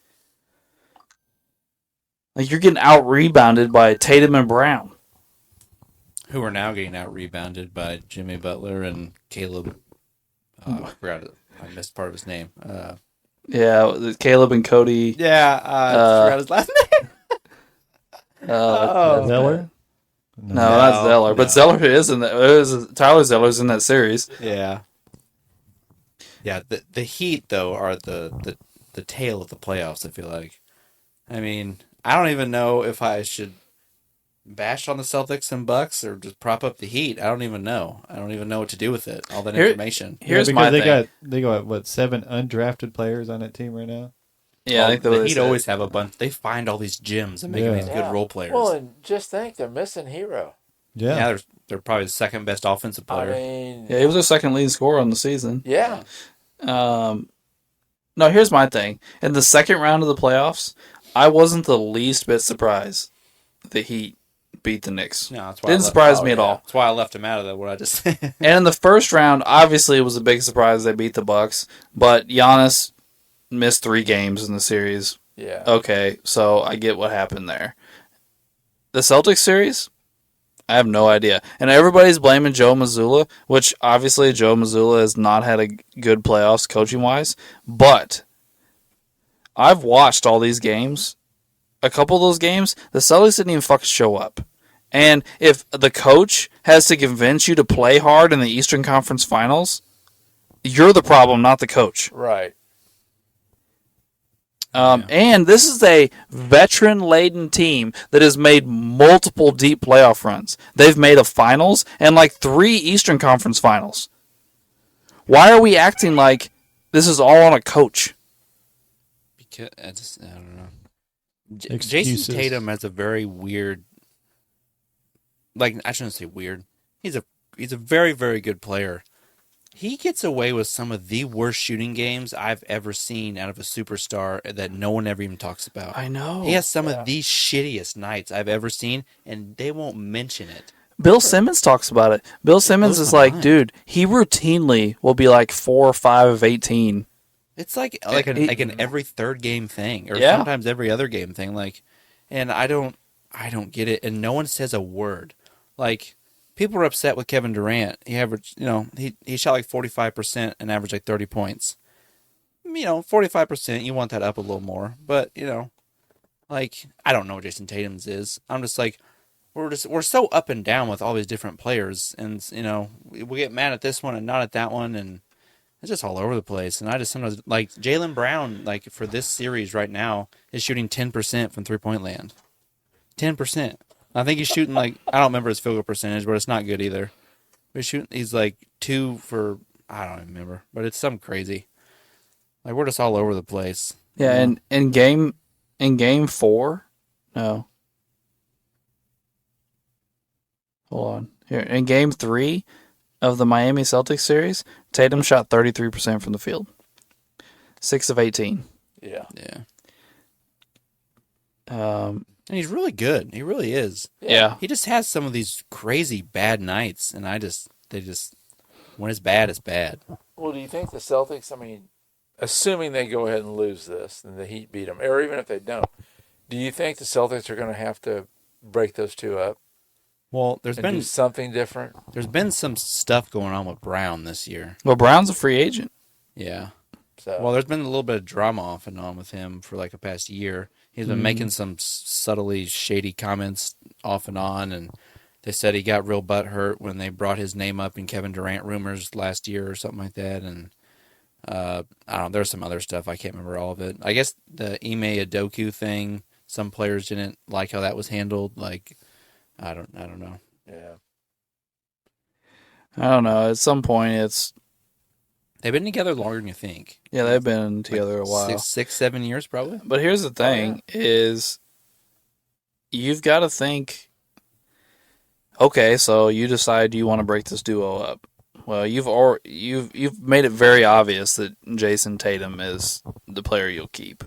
Speaker 1: Like, you're getting out rebounded by Tatum and Brown.
Speaker 2: Who are now getting out rebounded by Jimmy Butler and Caleb. I missed part of his name.
Speaker 1: Yeah, Caleb and Cody.
Speaker 2: I forgot his last name.
Speaker 4: Zeller?
Speaker 1: No, not Zeller. But Zeller is in that. Tyler Zeller's in that series.
Speaker 2: Yeah. Yeah, the Heat, though, are the tail of the playoffs, I feel like. I mean, I don't even know if I should bash on the Celtics and Bucks or just prop up the Heat. I don't even know. I don't even know what to do with it, all that information.
Speaker 1: Here's
Speaker 4: because
Speaker 1: my
Speaker 4: they got what, 7 undrafted players on that team right now?
Speaker 1: Yeah, I think
Speaker 2: the Heat always have a bunch. They find all these gems and make them these good role players.
Speaker 3: Well, and just think, they're missing Hero.
Speaker 2: Yeah, they're probably the second best offensive player.
Speaker 3: I mean,
Speaker 1: Yeah, he was their second leading scorer on the season.
Speaker 3: yeah.
Speaker 1: No, here's my thing. In the second round of the playoffs, I wasn't the least bit surprised the Heat beat the Knicks.
Speaker 2: No, that's why
Speaker 1: Didn't surprise me at all.
Speaker 2: That's why I left him out of that. What I just said.
Speaker 1: And in the first round, obviously it was a big surprise they beat the Bucks, but Giannis missed 3 games in the series.
Speaker 3: Yeah.
Speaker 1: Okay, so I get what happened there. The Celtics series, I have no idea. And everybody's blaming Joe Mazzulla, which obviously Joe Mazzulla has not had a good playoffs coaching-wise, but I've watched all these games. A couple of those games, the Celtics didn't even fucking show up. And if the coach has to convince you to play hard in the Eastern Conference Finals, you're the problem, not the coach.
Speaker 3: Right.
Speaker 1: And this is a veteran-laden team that has made multiple deep playoff runs. They've made a finals and like 3 Eastern Conference Finals. Why are we acting like this is all on a coach?
Speaker 2: Because I don't know.
Speaker 4: Excuses.
Speaker 2: Jason Tatum has a very weird. Like, I shouldn't say weird. He's a very, very good player. He gets away with some of the worst shooting games I've ever seen out of a superstar that no one ever even talks about.
Speaker 1: I know.
Speaker 2: He has some of the shittiest nights I've ever seen, and they won't mention it.
Speaker 1: Bill Simmons talks about it. Bill Simmons is like, dude, he routinely will be like 4 or 5 of 18.
Speaker 2: It's like an every third game thing, or
Speaker 1: Yeah.
Speaker 2: sometimes every other game thing. Like, and I don't get it, and no one says a word. Like, people were upset with Kevin Durant. He averaged, he shot like 45% and averaged like 30 points. 45%, you want that up a little more. But, like, I don't know what Jason Tatum's is. I'm just like, we're so up and down with all these different players. And, we get mad at this one and not at that one. And It's just all over the place. And I just sometimes, like, Jaylen Brown, like, for this series right now, is shooting 10% from three-point land. 10%. I think he's shooting, like, I don't remember his field goal percentage, but it's not good either. He's like 2 for, I don't even remember, but it's something crazy. Like, we're just all over the place.
Speaker 1: Yeah, and in game 4, no. Hold on. Here, in game 3 of the Miami Celtics series, Tatum shot 33% from the field. 6 of 18.
Speaker 3: Yeah.
Speaker 2: Yeah.
Speaker 1: Um,
Speaker 2: And he's really good. He really is.
Speaker 1: yeah.
Speaker 2: He just has some of these crazy bad nights, and when it's bad, it's bad.
Speaker 3: Well, do you think the Celtics, I mean, assuming they go ahead and lose this and the Heat beat them, or even if they don't, do you think the Celtics are going to have to break those two up
Speaker 2: Well, there's
Speaker 3: and do something different?
Speaker 2: There's been some stuff going on with Brown this year.
Speaker 1: Well, Brown's a free agent.
Speaker 2: Yeah.
Speaker 3: So,
Speaker 2: Well, there's been a little bit of drama off and on with him for like the past year. He's been making some subtly shady comments off and on, and they said he got real butthurt when they brought his name up in Kevin Durant rumors last year or something like that. And I don't know, there's some other stuff. I can't remember all of it. I guess the Ime Udoka thing, some players didn't like how that was handled. Like, I don't know.
Speaker 3: yeah.
Speaker 1: I don't know. At some point,
Speaker 2: They've been together longer than you think.
Speaker 1: they've been together a while.
Speaker 2: 6, 7 years probably.
Speaker 1: But here's the thing: is you've got to think. Okay, so you decide you want to break this duo up. Well, you've made it very obvious that Jason Tatum is the player you'll keep.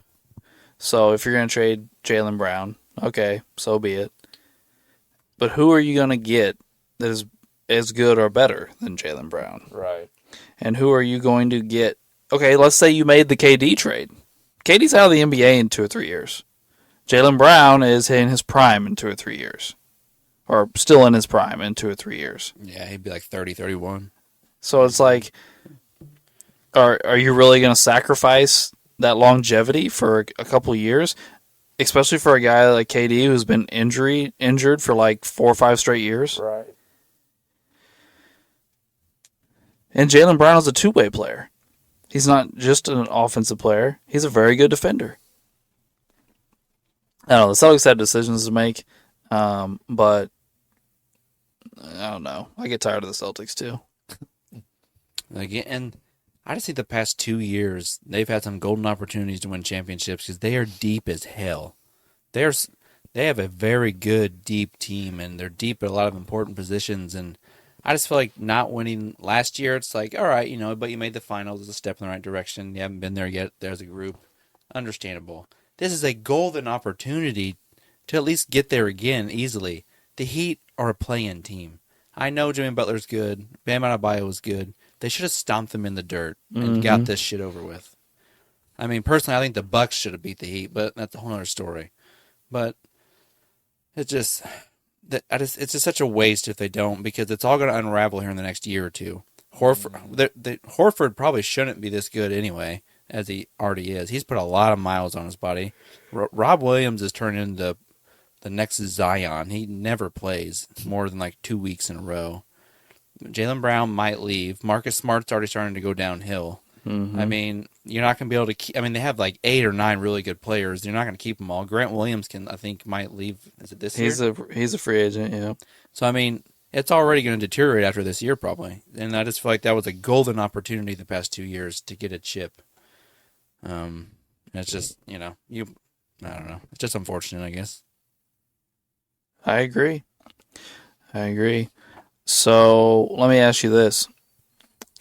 Speaker 1: So if you're going to trade Jaylen Brown, okay, so be it. But who are you going to get that is as good or better than Jaylen Brown?
Speaker 3: Right.
Speaker 1: And who are you going to get? Okay, let's say you made the KD trade. KD's out of the NBA in 2 or 3 years. Jaylen Brown is in his prime in 2 or 3 years. Or still in his prime in 2 or 3 years.
Speaker 2: Yeah, he'd be like 30, 31.
Speaker 1: So it's like, are you really going to sacrifice that longevity for a couple years? Especially for a guy like KD who's been injured for like 4 or 5 straight years.
Speaker 3: Right.
Speaker 1: And Jaylen Brown is a two-way player. He's not just an offensive player. He's a very good defender. I don't know. The Celtics have decisions to make, but I don't know. I get tired of the Celtics too.
Speaker 2: Again, and I just think the past 2 years they've had some golden opportunities to win championships because they are deep as hell. They have a very good deep team, and they're deep at a lot of important positions. And I just feel like not winning last year, it's like, all right, but you made the finals. It's a step in the right direction. You haven't been there yet. There's a group. Understandable. This is a golden opportunity to at least get there again easily. The Heat are a play-in team. I know Jimmy Butler's good. Bam Adebayo is good. They should have stomped them in the dirt and got this shit over with. I mean, personally, I think the Bucks should have beat the Heat, but that's a whole other story. But it's just such a waste if they don't, because it's all going to unravel here in the next year or two. Horford probably shouldn't be this good anyway, as he already is. He's put a lot of miles on his body. Rob Williams is turning into the next Zion. He never plays more than like 2 weeks in a row. Jaylen Brown might leave. Marcus Smart's already starting to go downhill.
Speaker 1: Mm-hmm.
Speaker 2: I mean, you're not going to be able to keep... I mean, they have like 8 or 9 really good players. You're not going to keep them all. Grant Williams might leave. Is it this year?
Speaker 1: He's a free agent, yeah.
Speaker 2: So, I mean, it's already going to deteriorate after this year probably. And I just feel like that was a golden opportunity the past 2 years to get a chip. It's just, I don't know. It's just unfortunate, I guess.
Speaker 1: I agree. So let me ask you this.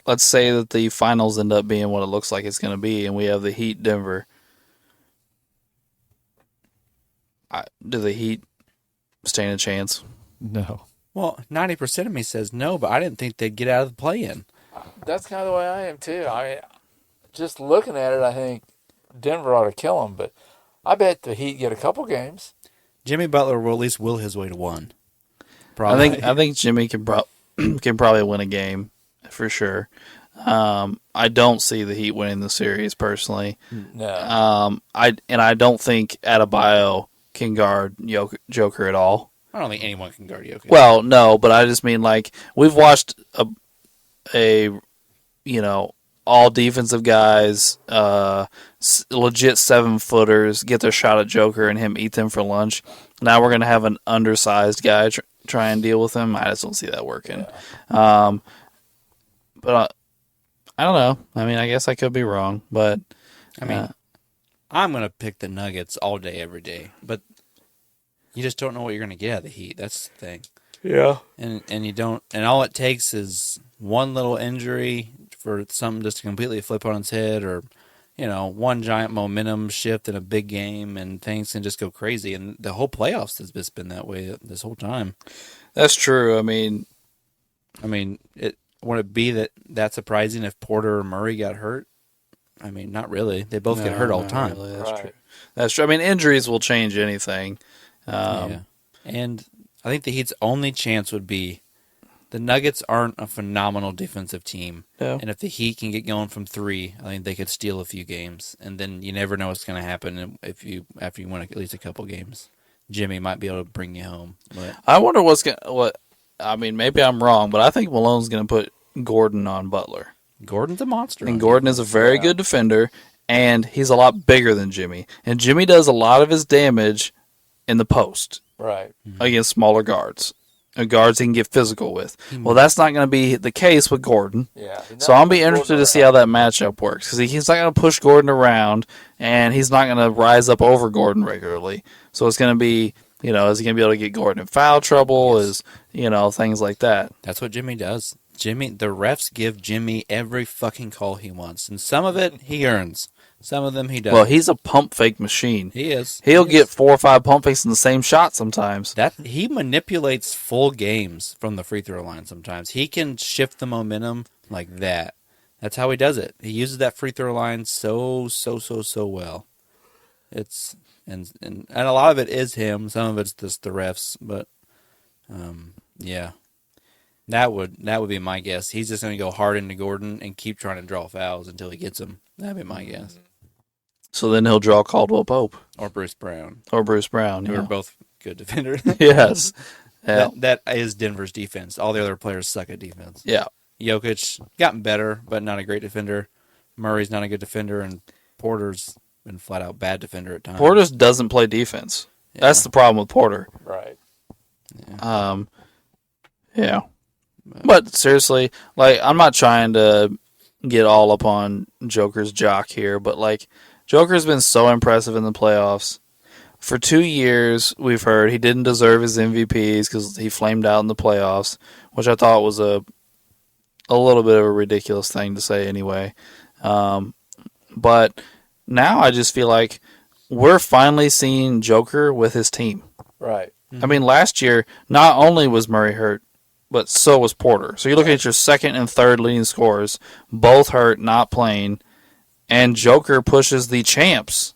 Speaker 1: Let's say that the finals end up being what it looks like it's going to be, and we have the Heat Denver. Do the Heat stand a chance?
Speaker 4: No.
Speaker 2: Well, 90% of me says no, but I didn't think they'd get out of the play-in.
Speaker 3: That's kind of the way I am, too. I mean, just looking at it, I think Denver ought to kill them, but I bet the Heat get a couple games.
Speaker 2: Jimmy Butler will at least will his way to one. Probably.
Speaker 1: I think Jimmy can probably win a game for sure. I don't see the Heat winning the series personally.
Speaker 3: No.
Speaker 1: I don't think Adebayo can guard Joker at all.
Speaker 2: I don't think anyone can guard Jokic.
Speaker 1: Well, no, but I just mean like we've watched a all defensive guys, legit 7-footers get their shot at Joker and him eat them for lunch. Now we're gonna have an undersized guy try and deal with him. I just don't see that working.
Speaker 3: Yeah.
Speaker 1: But I don't know. I mean, I guess I could be wrong, but
Speaker 2: I mean, I'm going to pick the Nuggets all day, every day. But you just don't know what you're going to get out of the Heat. That's the thing.
Speaker 3: Yeah.
Speaker 2: And you don't. And all it takes is one little injury for something just to completely flip on its head, or one giant momentum shift in a big game, and things can just go crazy. And the whole playoffs has just been that way this whole time.
Speaker 1: that's true. I mean,
Speaker 2: Would it be that surprising if Porter or Murray got hurt? I mean, not really. They both get hurt all the
Speaker 1: not
Speaker 2: time.
Speaker 1: really. That's
Speaker 3: Right.
Speaker 1: true. That's true. I mean, injuries will change anything.
Speaker 2: Yeah. And I think the Heat's only chance would be the Nuggets aren't a phenomenal defensive team.
Speaker 1: No.
Speaker 2: And if the Heat can get going from 3, I think they could steal a few games. And then you never know what's going to happen after you win at least a couple games. Jimmy might be able to bring you home. But
Speaker 1: I wonder I mean, maybe I'm wrong, but I think Malone's going to put Gordon on Butler.
Speaker 2: Gordon's a monster.
Speaker 1: And Gordon is a very good defender, and he's a lot bigger than Jimmy. And Jimmy does a lot of his damage in the post
Speaker 3: Right.
Speaker 1: against smaller guards. Guards he can get physical with. Well, that's not going to be the case with Gordon.
Speaker 3: Yeah.
Speaker 1: So I'll be interested to see how that matchup works, because he's not going to push Gordon around, and he's not going to rise up over Gordon regularly. So it's going to be, is he going to be able to get Gordon in foul trouble? Is things like that.
Speaker 2: That's what Jimmy does. The refs give Jimmy every fucking call he wants. And some of it he earns. Some of them he doesn't.
Speaker 1: Well, he's a pump fake machine.
Speaker 2: He is.
Speaker 1: He'll get 4 or 5 pump fakes in the same shot sometimes.
Speaker 2: He manipulates full games from the free throw line sometimes. He can shift the momentum like that. That's how he does it. He uses that free throw line so well. It's and a lot of it is him. Some of it's just the refs, but yeah. That would be my guess. He's just going to go hard into Gordon and keep trying to draw fouls until he gets them. That'd be my guess.
Speaker 1: So then he'll draw Caldwell Pope
Speaker 2: Or Bruce Brown,
Speaker 1: or Bruce Brown.
Speaker 2: who
Speaker 1: Yeah.
Speaker 2: are both good defenders.
Speaker 1: Yes. Yeah.
Speaker 2: That is Denver's defense. All the other players suck at defense.
Speaker 1: Yeah.
Speaker 2: Jokic gotten better, but not a great defender. Murray's not a good defender, and Porter's been flat out bad defender at times.
Speaker 1: Porter doesn't play defense.
Speaker 2: Yeah.
Speaker 1: That's the problem with Porter.
Speaker 3: Right.
Speaker 1: Yeah. But seriously, I'm not trying to get all up on Joker's jock here, but Joker's been so impressive in the playoffs. For 2 years, we've heard he didn't deserve his MVPs because he flamed out in the playoffs, which I thought was a little bit of a ridiculous thing to say anyway. But now I just feel like we're finally seeing Joker with his team.
Speaker 3: Right.
Speaker 1: I mean, last year, not only was Murray hurt, but so was Porter. So you're looking at your second and third leading scorers, both hurt, not playing, and Joker pushes the champs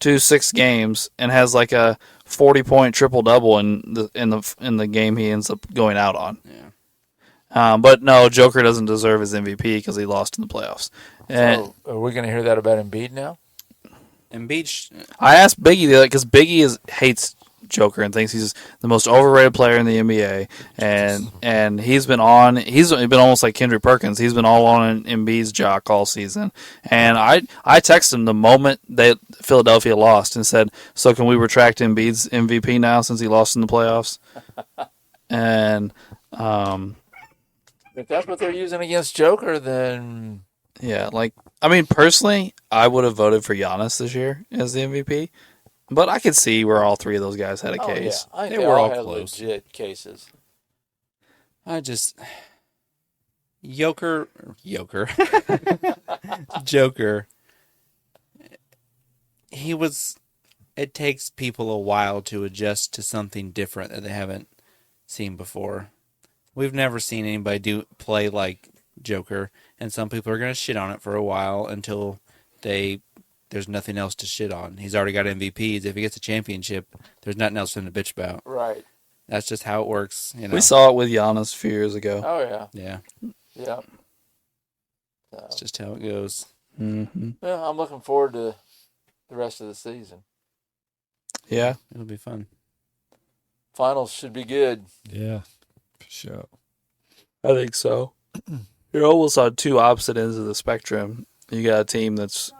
Speaker 1: to 6 games and has a 40-point triple-double in the game he ends up going out on.
Speaker 2: Yeah.
Speaker 1: But no, Joker doesn't deserve his MVP because he lost in the playoffs. And
Speaker 3: So are we going to hear that about Embiid now?
Speaker 2: Embiid,
Speaker 1: I asked Biggie because Biggie hates Joker and thinks he's the most overrated player in the NBA, and he's been almost like Kendrick Perkins. He's been all on Embiid's jock all season. And I texted him the moment that Philadelphia lost and said, "So can we retract Embiid's MVP now since he lost in the playoffs?" And
Speaker 3: If that's what they're using against Joker, then
Speaker 1: yeah, personally, I would have voted for Giannis this year as the MVP. But I could see where all 3 of those guys had a case.
Speaker 3: Oh, yeah. I think
Speaker 2: They
Speaker 3: they
Speaker 2: were
Speaker 3: all
Speaker 2: all
Speaker 3: had
Speaker 2: close.
Speaker 3: legit cases.
Speaker 2: Joker, it takes people a while to adjust to something different that they haven't seen before. We've never seen anybody play like Joker, and some people are going to shit on it for a while until there's nothing else to shit on. He's already got MVPs. If he gets a championship, there's nothing else for him to bitch about.
Speaker 3: Right.
Speaker 2: That's just how it works.
Speaker 1: We saw it with Giannis a few years ago.
Speaker 3: Oh, yeah.
Speaker 2: Yeah,
Speaker 3: Yeah.
Speaker 2: that's just how it goes.
Speaker 1: Mm-hmm.
Speaker 3: Yeah, I'm looking forward to the rest of the season.
Speaker 1: Yeah.
Speaker 2: It'll be fun.
Speaker 3: Finals should be good.
Speaker 4: Yeah, for sure.
Speaker 1: I think so. You're almost on two opposite ends of the spectrum. You got a team that's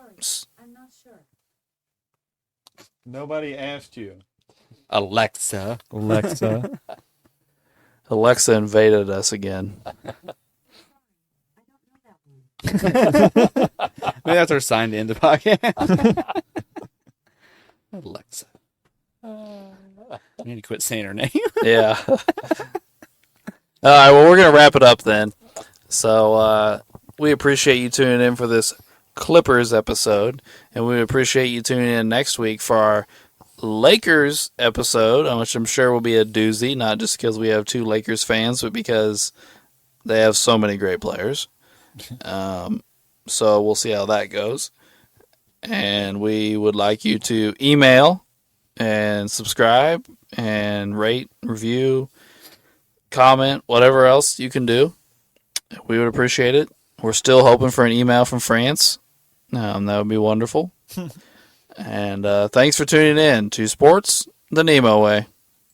Speaker 5: I'm not sure.
Speaker 4: Nobody asked you.
Speaker 2: Alexa.
Speaker 4: Alexa.
Speaker 1: Alexa invaded us again.
Speaker 2: Maybe that's our sign to end the podcast. Alexa. I need to quit saying her name.
Speaker 1: Yeah. All right, well, we're going to wrap it up then. So we appreciate you tuning in for this Clippers episode, and we appreciate you tuning in next week for our Lakers episode, which I'm sure will be a doozy, not just because we have two Lakers fans, but because they have so many great players. So we'll see how that goes. And we would like you to email and subscribe and rate, review, comment, whatever else you can do. We would appreciate it. We're still hoping for an email from France. That would be wonderful. And thanks for tuning in to Sports the NEMO Way.